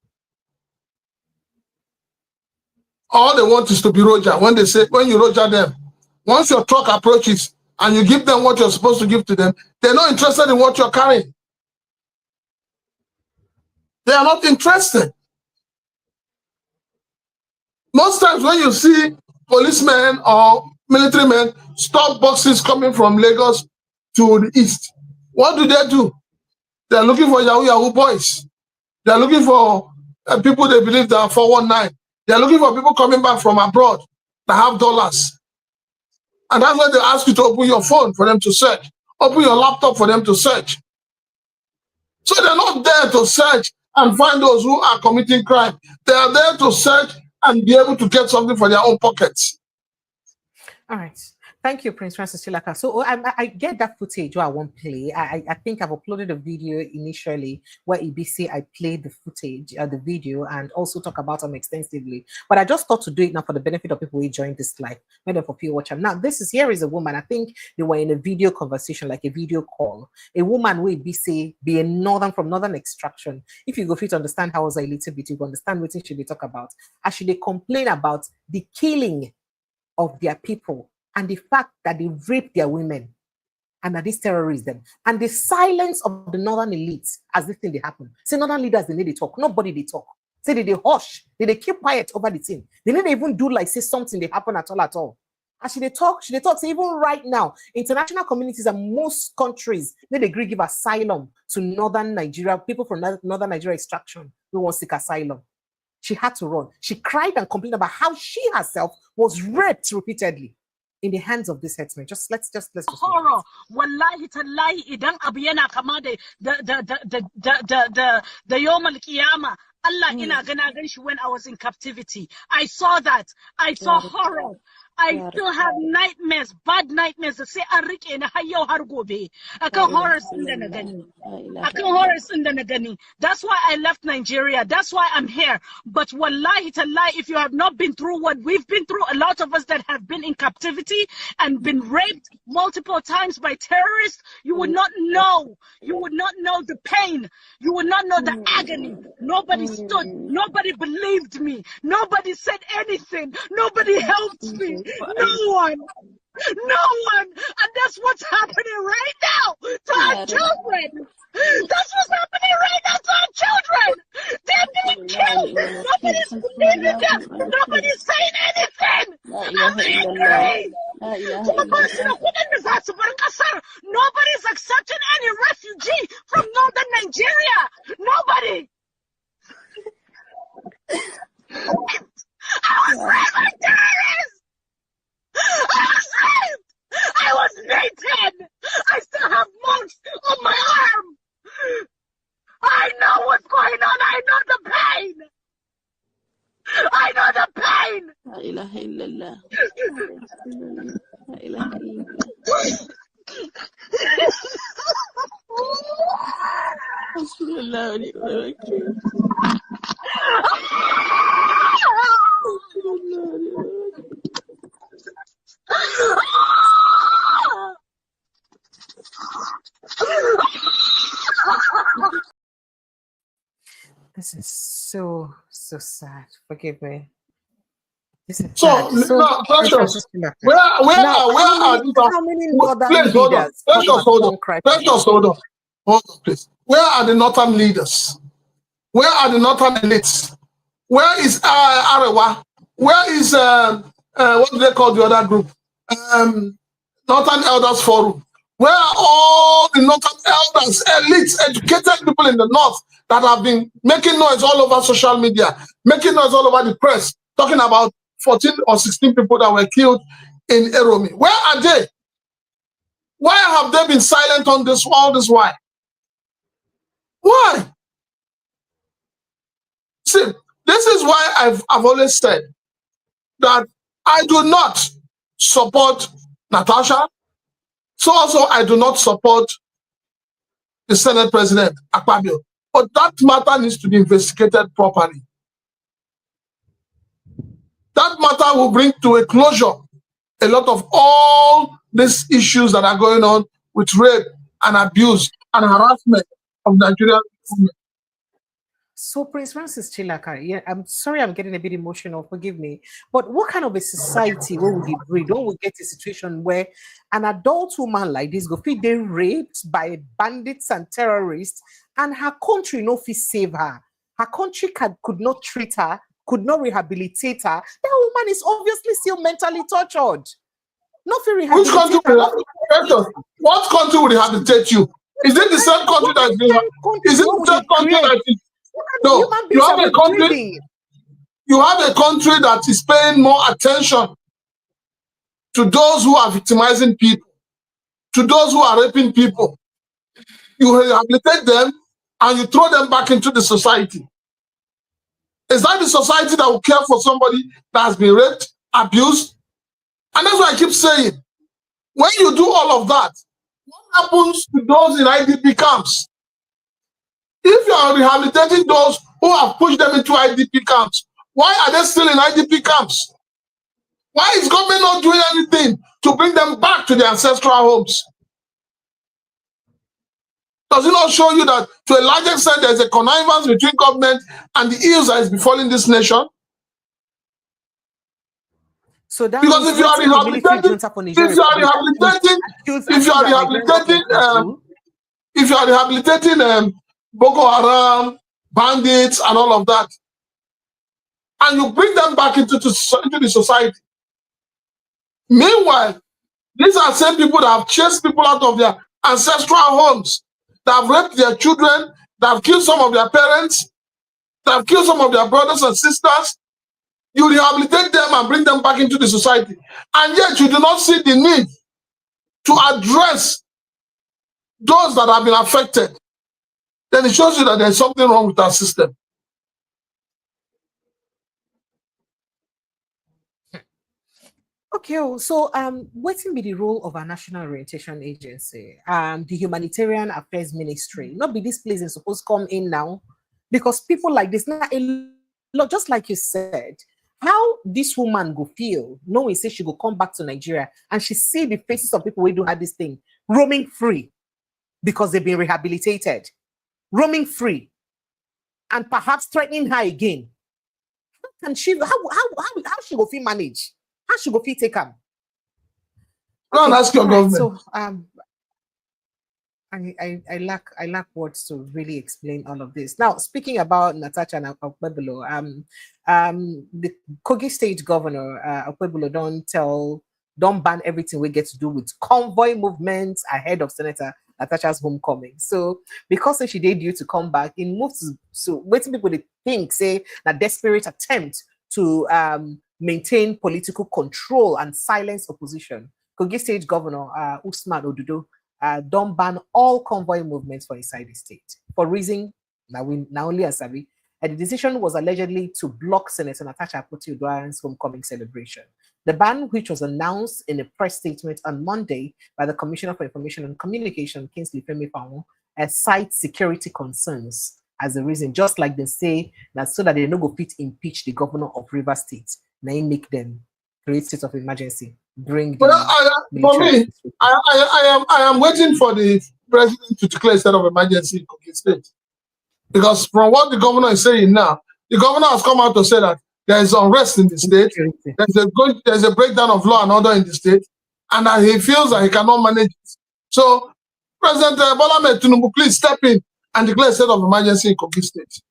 All they want is to be Roger. When you Roger them, once your truck approaches and you give them what you're supposed to give to them, they're not interested in what you're carrying. They are not interested. Most times when you see policemen or military men stop boxes coming from Lagos to the east, what do? They're looking for Yahoo boys. They're looking for people they believe they are 419. They're looking for people coming back from abroad that have dollars. And that's why they ask you to open your phone for them to search. Open your laptop for them to search. So they're not there to search and find those who are committing crime. They are there to search and be able to get something for their own pockets. All right. Thank you, Prince Francis Chilaka. So I get that footage where I won't play. I think I've uploaded a video initially where EBC I played the footage, the video, and also talk about them extensively. But I just thought to do it now for the benefit of people who joined this live, whether for people watching. Now, here is a woman. I think they were in a video conversation, like a video call. A woman who EBC be from northern extraction. If you go fit to understand how was a little bit, you can understand what should they talk about. Actually, they complain about the killing of their people and the fact that they rape their women and that this terrorists them, and the silence of the northern elites as this thing they happen. See, northern leaders, they need to talk. Nobody they talk. Say they hush, they keep quiet over the thing. They didn't even do like say something they happen at all. As they talk, say even right now, international communities and most countries, they agree give asylum to northern Nigeria, people from northern Nigeria extraction who want to seek asylum. She had to run. She cried and complained about how she herself was raped repeatedly in the hands of this herdsman. Let's just horror. Wallahi tallahi idan abu yana kama da yawm al-qiyamah. Allah ina gana gan shi when I was in captivity. I saw that. I saw horror. I still have nightmares, bad nightmares that say an rike ni har yau har gobe. Akan horrors din da na gani. Akan horrors din da na gani. That's why I left Nigeria. That's why I'm here. But wallahi tallahi, if you have not been through what we've been through, a lot of us that have been in captivity and been raped multiple times by terrorists, you would not know. You would not know the pain. You would not know the agony. Nobody stood. Nobody believed me. Nobody said anything. Nobody helped me. No one. No one. And that's what's happening right now to our children. That's what's happening right now to our children. They're being killed. Nobody's believing them. Nobody's saying anything. I'm angry. Nobody's accepting any refugee from northern Nigeria. Nobody. I was raped by terrorists. I was raped. I was beaten. I still have marks on my arm. I know what's going on. I know the pain. I know the pain. La ilaha illallah. La ilaha illallah. This is so sad. Forgive me. This is so sad. no, Precious, where are these? How many northern Please hold on. leaders? Precious, hold on. Precious, hold on. Hold on, please. Where are the northern leaders? Where are the northern elites? Where is Arewa? Where is what do they call the other group? Northern Elders Forum. Where are all the northern elders, elites, educated people in the north that have been making noise all over social media, making noise all over the press, talking about 14 or 16 people that were killed in Eromi? Where are they? Why have they been silent on this all this while? Why? See, this is why I've always said that I do not support Natasha. So also I do not support the Senate President, Akpabio. But that matter needs to be investigated properly. That matter will bring to a closure a lot of all these issues that are going on with rape and abuse and harassment of Nigerian women. So, Prince Francis Chilaka, yeah, I'm sorry I'm getting a bit emotional, forgive me. But what kind of a society will we breed? Don't we get a situation where an adult woman like this go be raped by bandits and terrorists, and her country no fit save her? Her country could not treat her, could not rehabilitate her. That woman is obviously still mentally tortured. Not for Which country what country will rehabilitate you? Is it the same country that is it the same country that is? No, you have a country. You have a country that is paying more attention to those who are victimizing people, to those who are raping people. You rehabilitate them and you throw them back into the society. Is that the society that will care for somebody that has been raped, abused? And that's why I keep saying, when you do all of that, what happens to those in IDP camps? If you are rehabilitating those who have pushed them into IDP camps, why are they still in IDP camps? Why is government not doing anything to bring them back to their ancestral homes? Does it not show you that to a large extent there is a connivance between government and the ills that is befalling this nation? So that because if you are rehabilitating Boko Haram, bandits, and all of that, and you bring them back into the society. Meanwhile, these are same people that have chased people out of their ancestral homes, that have raped their children, that have killed some of their parents, that have killed some of their brothers and sisters. You rehabilitate them and bring them back into the society. And yet you do not see the need to address those that have been affected. Then it shows you that there's something wrong with our system. Okay, so what will be the role of our National Orientation Agency, the Humanitarian Affairs Ministry? Not be this place is supposed to come in now, because people like this, now just like you said, how this woman go feel knowing say she go come back to Nigeria and she see the faces of people who do have this thing roaming free because they've been rehabilitated, roaming free, and perhaps threatening her again. And she how she go feel manage? How she go fit take them? Go and ask your government. So I lack words to really explain all of this. Now, speaking about Natasha and Okwebolo, the Kogi State Governor Okwebolo don't ban everything we get to do with convoy movements ahead of Senator Natasha's homecoming. So because she did due to come back, it moves to waiting people they think say that desperate attempt to maintain political control and silence opposition. Kogi State Governor Usman Odudo don't ban all convoy movements for inside the state for reason that we now only as sabi. And the decision was allegedly to block Senator Natasha Akpoti-Uduaghan's homecoming celebration. The ban, which was announced in a press statement on Monday by the Commissioner for Information and Communication, Kingsley Femi Fawon, cites security concerns as a reason, just like they say that so that they no go fit impeach the governor of Rivers State. Now make them create state of emergency. Bring for me, I am waiting for the president to declare a state of emergency in Kogi State. Because from what the governor is saying now, the governor has come out to say that there is unrest in the state, there's a breakdown of law and order in the state, and that he feels that he cannot manage it. So, President Bola Ahmed Tinubu, please step in and declare a state of emergency in Kogi State.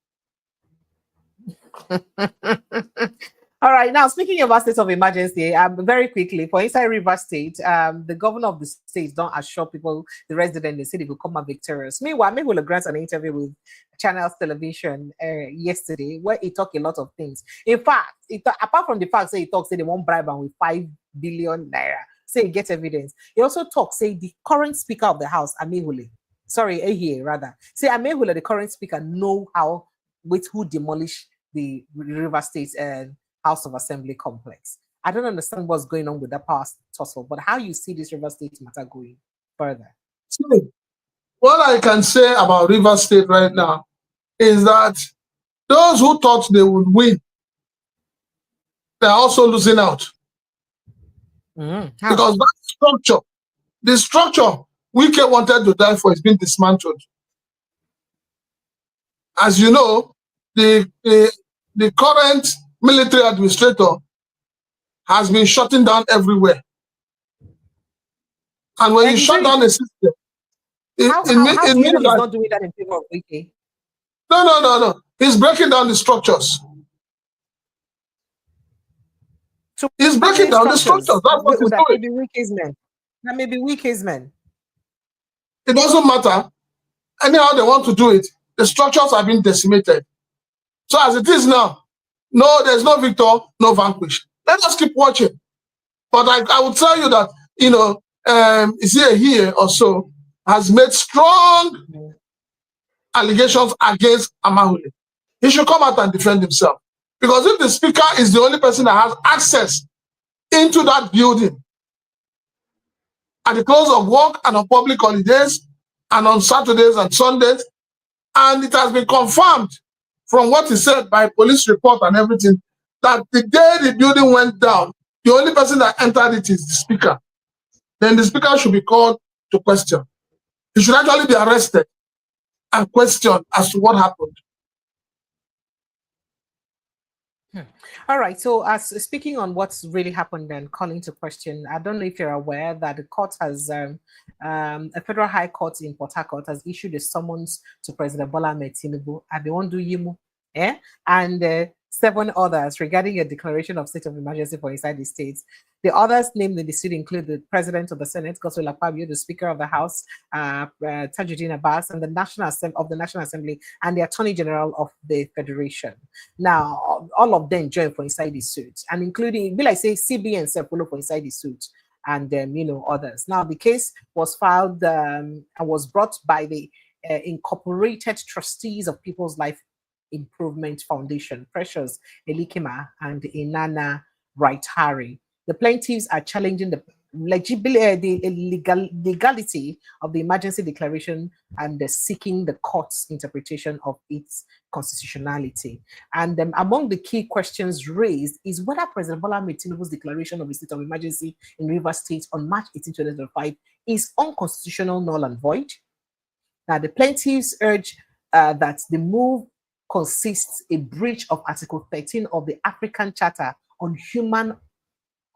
All right, now speaking about state of emergency, very quickly, for inside Rivers State, the governor of the state don't assure people, the residents, they say they will come out victorious. Meanwhile, maybe we'll grant an interview with Channels Television yesterday, where he talked a lot of things. In fact, apart from the fact that he talks, say they won't bribe him with 5 billion naira, say he gets evidence. He also talks, say the current speaker of the house, Amehule, rather, say Amehule, the current speaker, know how with who demolish the River State House of Assembly complex. I don't understand what's going on with that power tussle, but how you see this River State matter going further? See, what I can say about River State right now is that those who thought they would win, they're also losing out. Because that structure, the structure Wike wanted to die for is being dismantled. As you know, the current military administrator has been shutting down everywhere. And when you shut down a system, it means that not doing that in favor of Wike. No. He's breaking down the structures. So he's breaking down the structures. That's what he's doing. That may be Wike's men. It doesn't matter. Anyhow they want to do it, the structures have been decimated. So as it is now, no, there's no victor, no vanquish. Let us keep watching. But I would tell you that, here or so has made strong allegations against Amahule. He should come out and defend himself. Because if the speaker is the only person that has access into that building at the close of work and on public holidays and on Saturdays and Sundays, and it has been confirmed from what he said by police report and everything, that the day the building went down, the only person that entered it is the speaker. Then the speaker should be called to question. He should actually be arrested and questioned as to what happened. All right, so as speaking on what's really happened and calling to question, I don't know if you're aware that the court has, a federal high court in Port Harcourt has issued a summons to President Bola Ahmed Tinubu. And they won't do Yimu. And 7 others regarding a declaration of state of emergency for inside the states. The others named in the suit include the President of the Senate, Godswill Akpabio, the Speaker of the House, Tajuddin Abbas, and the National Assembly, and the Attorney General of the Federation. Now, all of them joined for inside the suit, and including, be like say, CBN follow for inside the suit, and others. Now, the case was filed and was brought by the Incorporated Trustees of People's Life Improvement Foundation, Precious Elikima and Inana Wright-Harry. The plaintiffs are challenging the legality of the emergency declaration and seeking the court's interpretation of its constitutionality. And among the key questions raised is whether President Bola Ahmed Tinubu's declaration of a state of emergency in Rivers State on March 18, 2005 is unconstitutional, null and void. Now, the plaintiffs urge that the move consists a breach of Article 13 of the African Charter on Human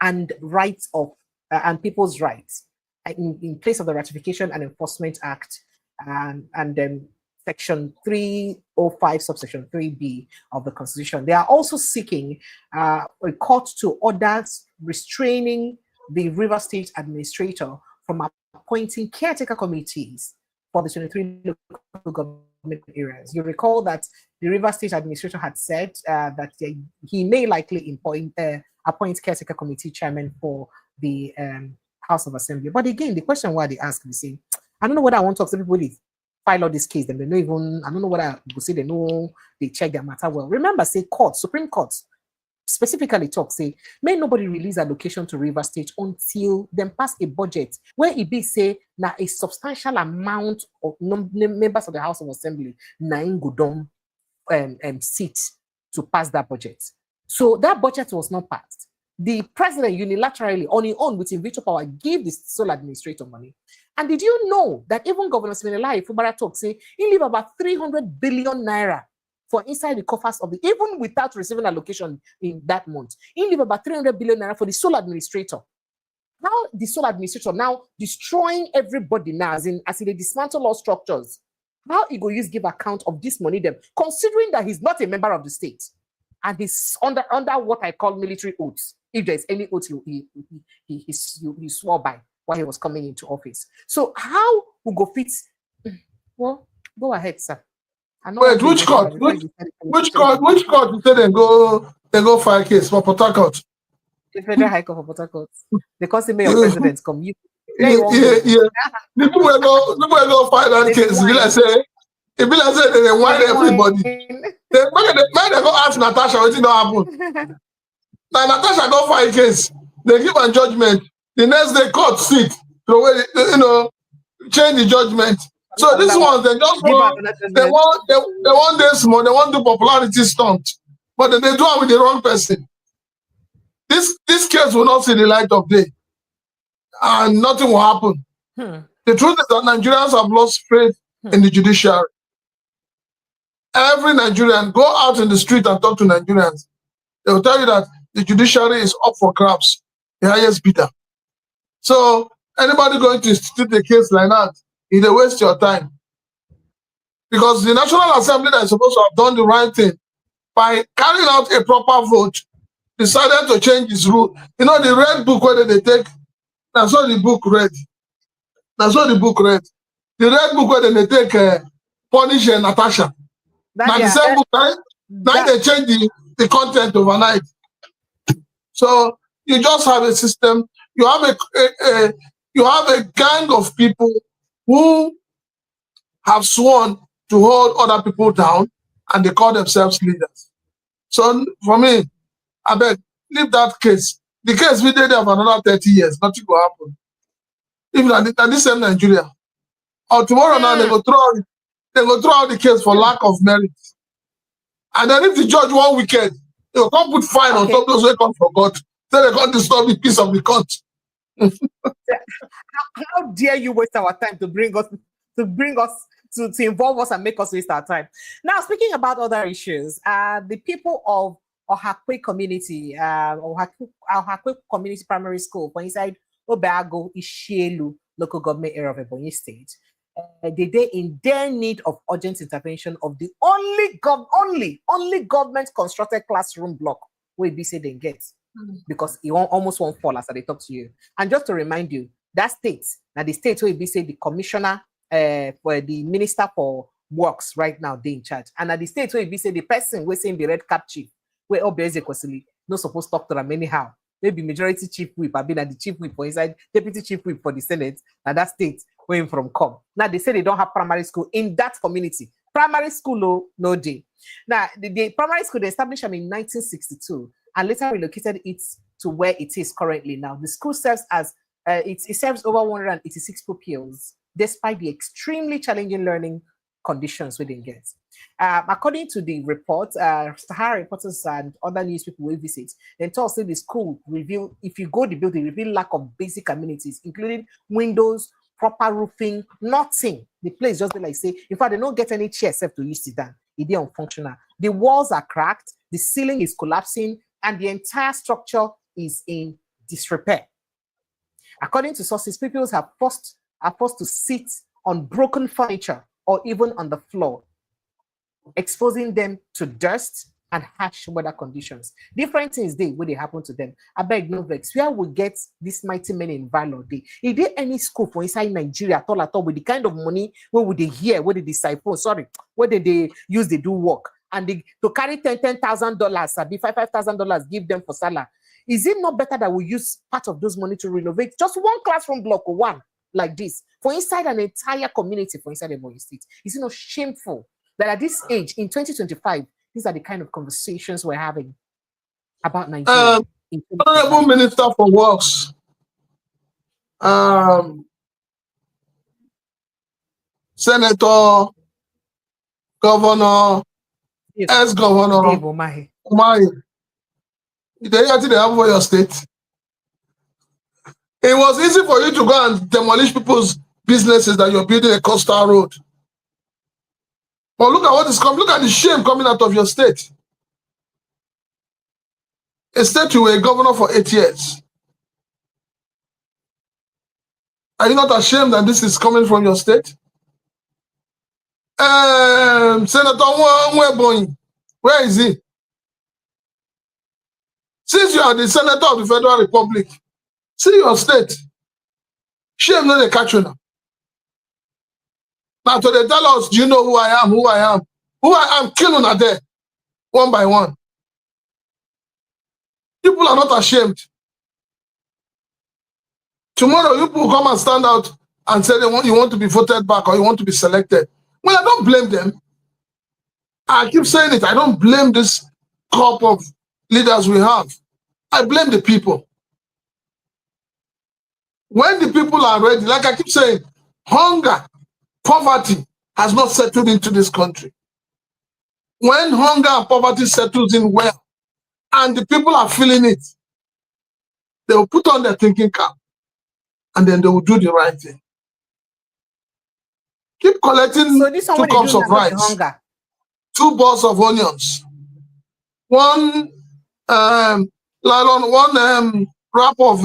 and Rights of and People's Rights in place of the Ratification and Enforcement Act and then Section 305, subsection 3B of the Constitution. They are also seeking a court to order restraining the River State administrator from appointing caretaker committees for the 23 local government areas. You recall that the River State administrator had said that he may likely appoint caretaker committee chairman for the House of Assembly. But again, the question why they ask me, say, I don't know what I want to talk to people with file out this case, then they know even, I don't know what I will say, they know they check their matter well. Remember, say court, Supreme Court specifically talk, say, may nobody release allocation to River State until them pass a budget where it be say now a substantial amount of members of the House of Assembly nine go down seat to pass that budget. So that budget was not passed. The president unilaterally, on his own, with his veto power, gave the sole administrator money. And did you know that even Governor Siminalayi Fubara talk say he leave about 300 billion naira for inside the coffers of the, even without receiving allocation in that month, he leave about 300 billion naira for the sole administrator. Now the sole administrator now destroying everybody now, as they dismantle all structures. How he go use give account of this money them, considering that he's not a member of the state and he's under what I call military oaths, if there's any oath he swore by while he was coming into office. So how we go fit? Well, go ahead, sir. Wait, which court? Which court you say they go file case for Port Harcourt? The Federal High Court for Port Harcourt. The consummate of presidents come. Yeah. The people will go file that case. It be like say they want everybody. They go ask Natasha what did not happen. Now Natasha go file a case. They give a judgment. The next day court sit. So change the judgment. So this one they just want this more. They want to popularity stunt, but they do it with the wrong person. This case will not see the light of day, and nothing will happen. The truth is that Nigerians have lost faith in the judiciary. Every Nigerian, go out in the street and talk to Nigerians. They will tell you that the judiciary is up for grabs, the highest bidder. So anybody going to institute a case like that, they waste your time. Because the National Assembly that is supposed to have done the right thing by carrying out a proper vote, decided to change its rule. You know, the red book where they take, that's what the book read. That's what the book read. The red book where they take punish Natasha. Now the same book, right? Now they change the content overnight. So you just have a system. You have a gang of people who have sworn to hold other people down, and they call themselves leaders. So for me, I beg, leave that case. The case we did there for another 30 years, nothing will happen. Even at this same Nigeria. Or tomorrow now they go throw out the case for lack of merit. And then if the judge 1 weekend, they will come put fine on top of those who come for court. So they can't disturb the peace of the court. How dare you waste our time to involve us and make us waste our time? Now, speaking about other issues, the people of Ohakwe community, Ohakwe Community Primary School, for inside Obe-Agu, Ishielu local government area of Ebonyi State, they in their need of urgent intervention of the only government constructed classroom block where be say they get, because it almost won't fall as they talk to you. And just to remind you, that state, now the state where be say the commissioner for the minister for works right now, they in charge. And at the state where be say the person we saying the red cap chief, where Obezekosili no supposed to talk to them anyhow. Maybe majority chief whip, I've been at the chief whip for inside, deputy chief whip for the Senate, and that state where him from come. Now they say they don't have primary school in that community. Primary school, no day. Now the primary school they established them in 1962 and later relocated it to where it is currently now. The school serves as it serves over 186 pupils, despite the extremely challenging learning conditions we didn't get. According to the report, Sahara reporters and other news people will visit. Then told say the school reveal, if you go the building, reveal lack of basic amenities, including windows, proper roofing, nothing. The place just be like say, in fact, they don't get any chair except to use sit down. It is unfunctional. The walls are cracked, the ceiling is collapsing, and the entire structure is in disrepair. According to sources, people are forced to sit on broken furniture or even on the floor, exposing them to dust and harsh weather conditions. Different things where they happen to them. I beg no vex. Where we get this mighty men in valor day? Is there any school for inside Nigeria at all with the kind of money where would they hear, where they disciple, where they use they do work? And they to carry $10,000, be $5,000, give them for salary. Is it not better that we use part of those money to renovate just one classroom block or one like this for inside an entire community for inside the Ebonyi State? Is it not shameful that at this age in 2025, these are the kind of conversations we're having about Nigeria? Honorable Minister for Works, Senator, Governor, ex-Governor, Umahi. They have for your state. It was easy for you to go and demolish people's businesses that you're building a coastal road. But look at what is coming. Look at the shame coming out of your state. A state you were a governor for 8 years. Are you not ashamed that this is coming from your state? Senator Nwebonyi, where is he? Since you are the senator of the Federal Republic, see your state. Shame not the catch you now. Now to they tell us, do you know who I am? Who I am? Who I am, killing are there, one by one. People are not ashamed. Tomorrow, you people come and stand out and say you want to be voted back or you want to be selected. Well, I don't blame them. I keep saying it. I don't blame this crop of leaders we have. I blame the people. When the people are ready, like I keep saying, hunger, poverty has not settled into this country. When hunger and poverty settles in well, and the people are feeling it, they will put on their thinking cap, and then they will do the right thing. Keep collecting 2 cups of rice, 2 balls of onions, 1 wrap of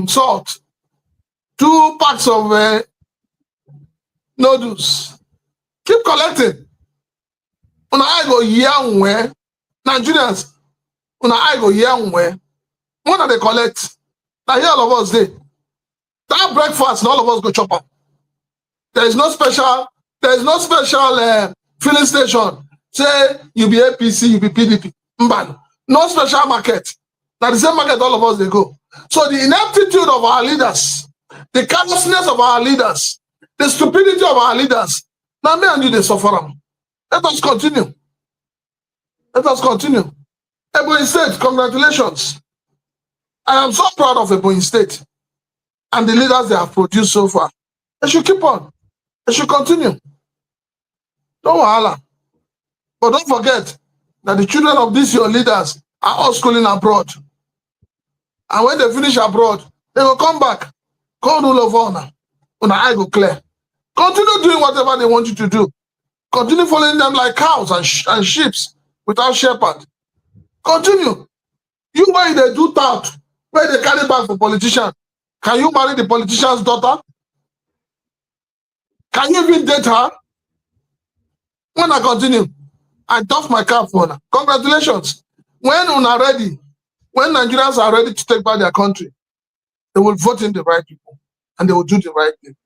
salt, 2 packs of noodles. Keep collecting. Una I go young where Nigerians, una I go young where what do they collect? Now here all of us day. That breakfast, and all of us go chop up. There is no special filling station. Say you be APC, you be PDP. Mbano. No special market. Now the same market all of us they go. So the ineptitude of our leaders, the carelessness of our leaders, the stupidity of our leaders. Now me and you they suffer them. Let us continue. Let us continue. Ebonyi State, congratulations. I am so proud of Ebonyi State and the leaders they have produced so far. They should keep on. They should continue. Don't wahala. But don't forget that the children of these your leaders are all schooling abroad. And when they finish abroad, they will come back. Call rule of honor. Una eye go clear. Continue doing whatever they want you to do. Continue following them like cows and sheep without shepherd. Continue. You where they do that, where they carry back for politician. Can you marry the politician's daughter? Can you even date her? When I continue, I doff my cap for her. Congratulations. When una ready, when Nigerians are ready to take back their country, they will vote in the right people and they will do the right thing.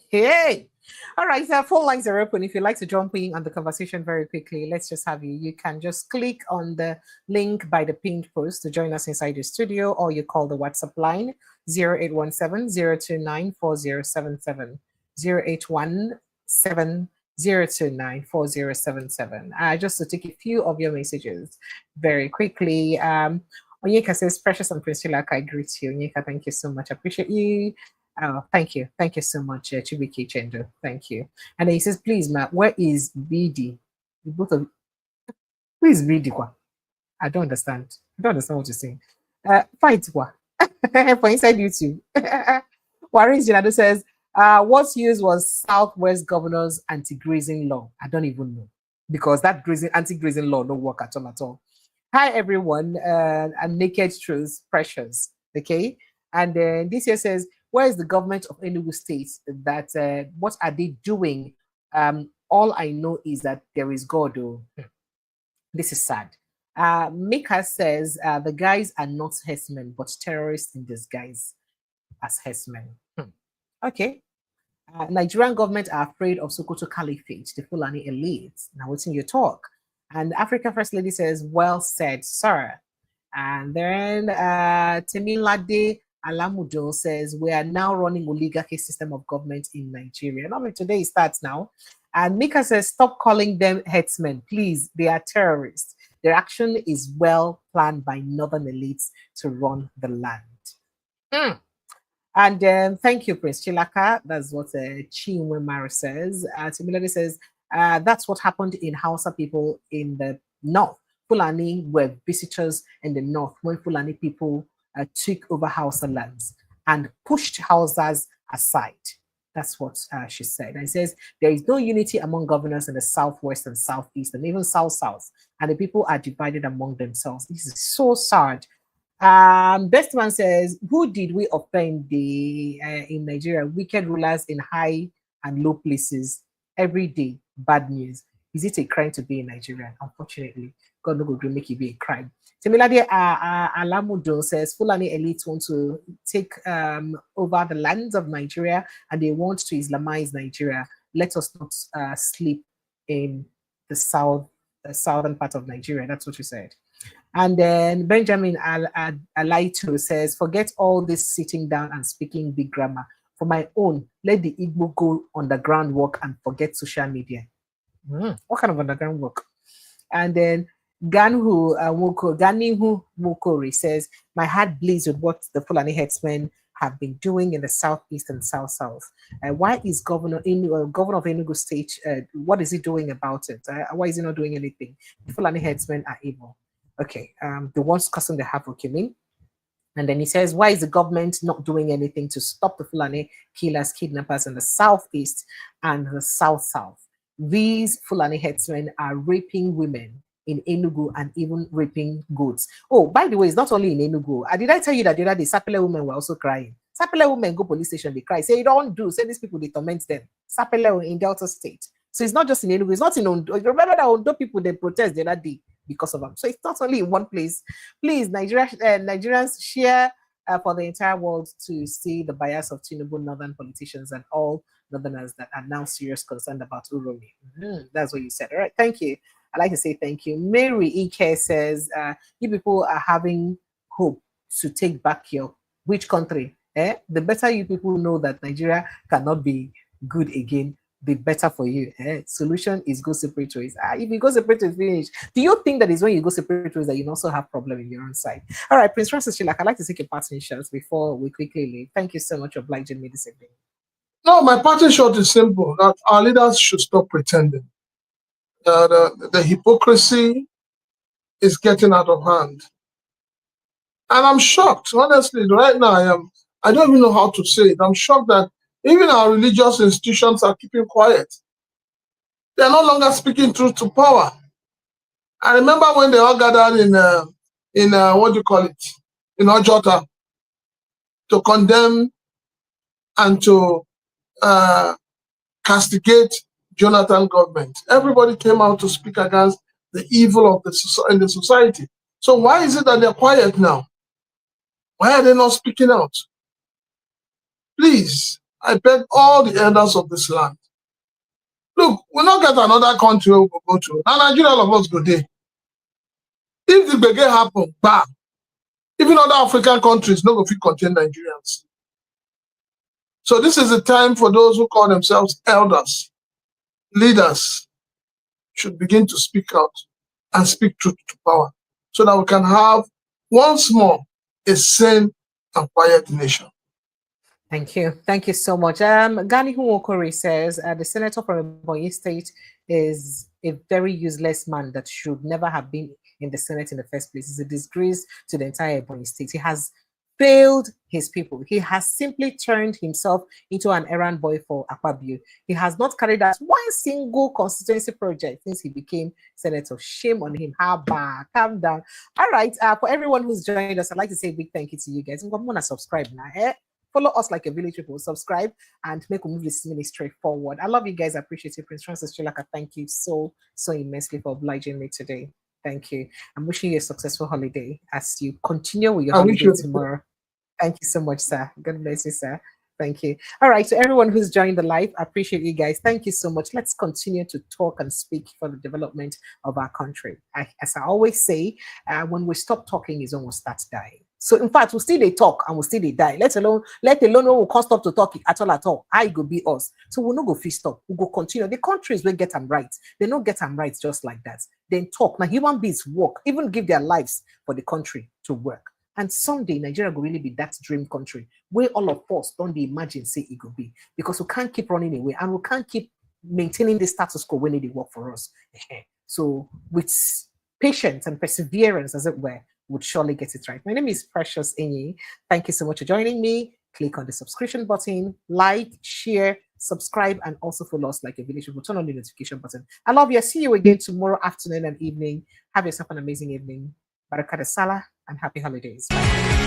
Hey. All right, phone lines are open. If you'd like to jump in on the conversation very quickly, let's just have you. You can just click on the link by the pinned post to join us inside the studio, or you call the WhatsApp line 0817-029-4077. 0817-029-4077. Just to take a few of your messages very quickly. Onyeka says, Precious and Priscilla, I greet you. Onyeka, thank you so much. I appreciate you. Oh, thank you. Thank you so much, Chibiki Chendo. Thank you. And then he says, please, Matt, where is BD? Both of who is BD? I don't understand. I don't understand what you're saying. Fight for inside YouTube. Warren Jinado says, what's used was Southwest Governor's anti-grazing law. I don't even know. Because that anti-grazing law don't work at all. Hi, everyone. And Naked Truth, Precious. Okay. And then this here says, where is the government of Enugu State? That what are they doing? All I know is that there is God. Oh. This is sad. Mika says the guys are not herdsmen, but terrorists in disguise as herdsmen. Okay. Nigerian government are afraid of Sokoto Caliphate, the Fulani elites. Now, what's in your talk? And Africa First Lady says, well said, sir. And then Temilade Alamudo says, we are now running oligarchy system of government in Nigeria. Not today, it starts now. And Mika says, stop calling them herdsmen. Please, they are terrorists. Their action is well planned by northern elites to run the land. And thank you, Prince Chilaka. That's what Chinwe Mara says. Temilade says, that's what happened in Hausa people in the north. Fulani were visitors in the north when Fulani people took over Hausa lands and pushed Hausas aside. That's what she said. And it says, there is no unity among governors in the southwest and southeast and even south-south. And the people are divided among themselves. This is so sad. Best man says, who did we offend in Nigeria? Wicked rulers in high and low places every day. Bad news. Is it a crime to be in Nigeria? Unfortunately, God no go make it be a crime. Similarly, Alamudo says Fulani elites want to take over the lands of Nigeria and they want to Islamize Nigeria. Let us not sleep in the southern part of Nigeria. That's what you said. And then Benjamin Alaito says, forget all this sitting down and speaking big grammar. For my own, let the Igbo go underground work and forget social media. What kind of underground work? And then Ganihu Mukori says, my heart bleeds with what the Fulani herdsmen have been doing in the southeast and south-south. Why is governor of Enugu State, what is he doing about it? Why is he not doing anything? The Fulani herdsmen are evil. Okay, the ones causing the havoc, you mean? And then he says, why is the government not doing anything to stop the Fulani killers, kidnappers in the southeast and the south-south? These Fulani herdsmen are raping women in Enugu and even raping goats. Oh, by the way, it's not only in Enugu. Did I tell you that the other day, Sapele women were also crying? Sapele women go police station, they cry. Say, you don't do. Say, these people, they torment them. Sapele in Delta State. So it's not just in Enugu. It's not in Ondo. Remember that Ondo people, they protest the other day because of them. So it's not only in one place. Please, Nigerians share for the entire world to see the bias of Tinubu northern politicians and all northerners that are now serious concerned about Uromi. That's what you said. All right, thank you. I'd like to say thank you. Mary Ike says, you people are having hope to take back your which country? The better you people know that Nigeria cannot be good again, the better for you. Solution is go separate ways. If you go separate ways, finish. Do you think that is when you go separate ways that you also have problem in your own side? All right, Prince Francis Shilak, I'd like to take a parting shot before we quickly leave. Thank you so much for obliging me this evening. No, my parting shot is simple, that our leaders should stop pretending. The hypocrisy is getting out of hand. And I'm shocked, honestly, right now, I don't even know how to say it. I'm shocked that even our religious institutions are keeping quiet. They're no longer speaking truth to power. I remember when they all gathered in what do you call it, in Ojota, to condemn and to castigate Jonathan government. Everybody came out to speak against the evil of in the society. So why is it that they're quiet now? Why are they not speaking out? Please, I beg all the elders of this land. Look, we'll not get another country we will go to. And Nigeria, all of us go there. If the begin happen, bam. Even other African countries no go fit contain Nigerians. So this is the time for those who call themselves elders, leaders, should begin to speak out and speak truth to power so that we can have once more a sane and quiet nation. Thank you. Thank you so much. Gani Huokori says the senator from Ebonyi State is a very useless man that should never have been in the Senate in the first place. It's a disgrace to the entire Ebonyi State. He has failed his people. He has simply turned himself into an errand boy for Akpabio. He has not carried out one single constituency project since he became senator. Shame on him. Haba, calm down. All right. For everyone who's joined us, I'd like to say a big thank you to you guys. I'm going to subscribe now. Follow us like a village people. Subscribe and make a move this ministry forward. I love you guys. I appreciate you. Prince Francis Chilaka, thank you so immensely for obliging me today. Thank you. I'm wishing you a successful holiday as you continue with your holiday tomorrow. Thank you so much, sir. God bless you, sir. Thank you. All right, so everyone who's joined the live, I appreciate you guys. Thank you so much. Let's continue to talk and speak for the development of our country. As I always say, when we stop talking is when we start dying. So in fact, we still they talk and we still they die. Let alone when we can't stop to talk at all. I go be us. So we'll not go free stop. We'll go continue. The countries will get them right. They don't get them right just like that. Then talk. Now human beings work, even give their lives for the country to work. And someday Nigeria will really be that dream country where all of us don't imagine say it could be, because we can't keep running away and we can't keep maintaining the status quo when they work for us. So with patience and perseverance, as it were, would surely get it right. My name is Precious Enyi. Thank you so much for joining me. Click on the subscription button, like, share, subscribe, and also follow us like a village. We'll turn on the notification button. I love you. I'll see you again tomorrow afternoon and evening. Have yourself an amazing evening. Barakat Salah and happy holidays. Bye.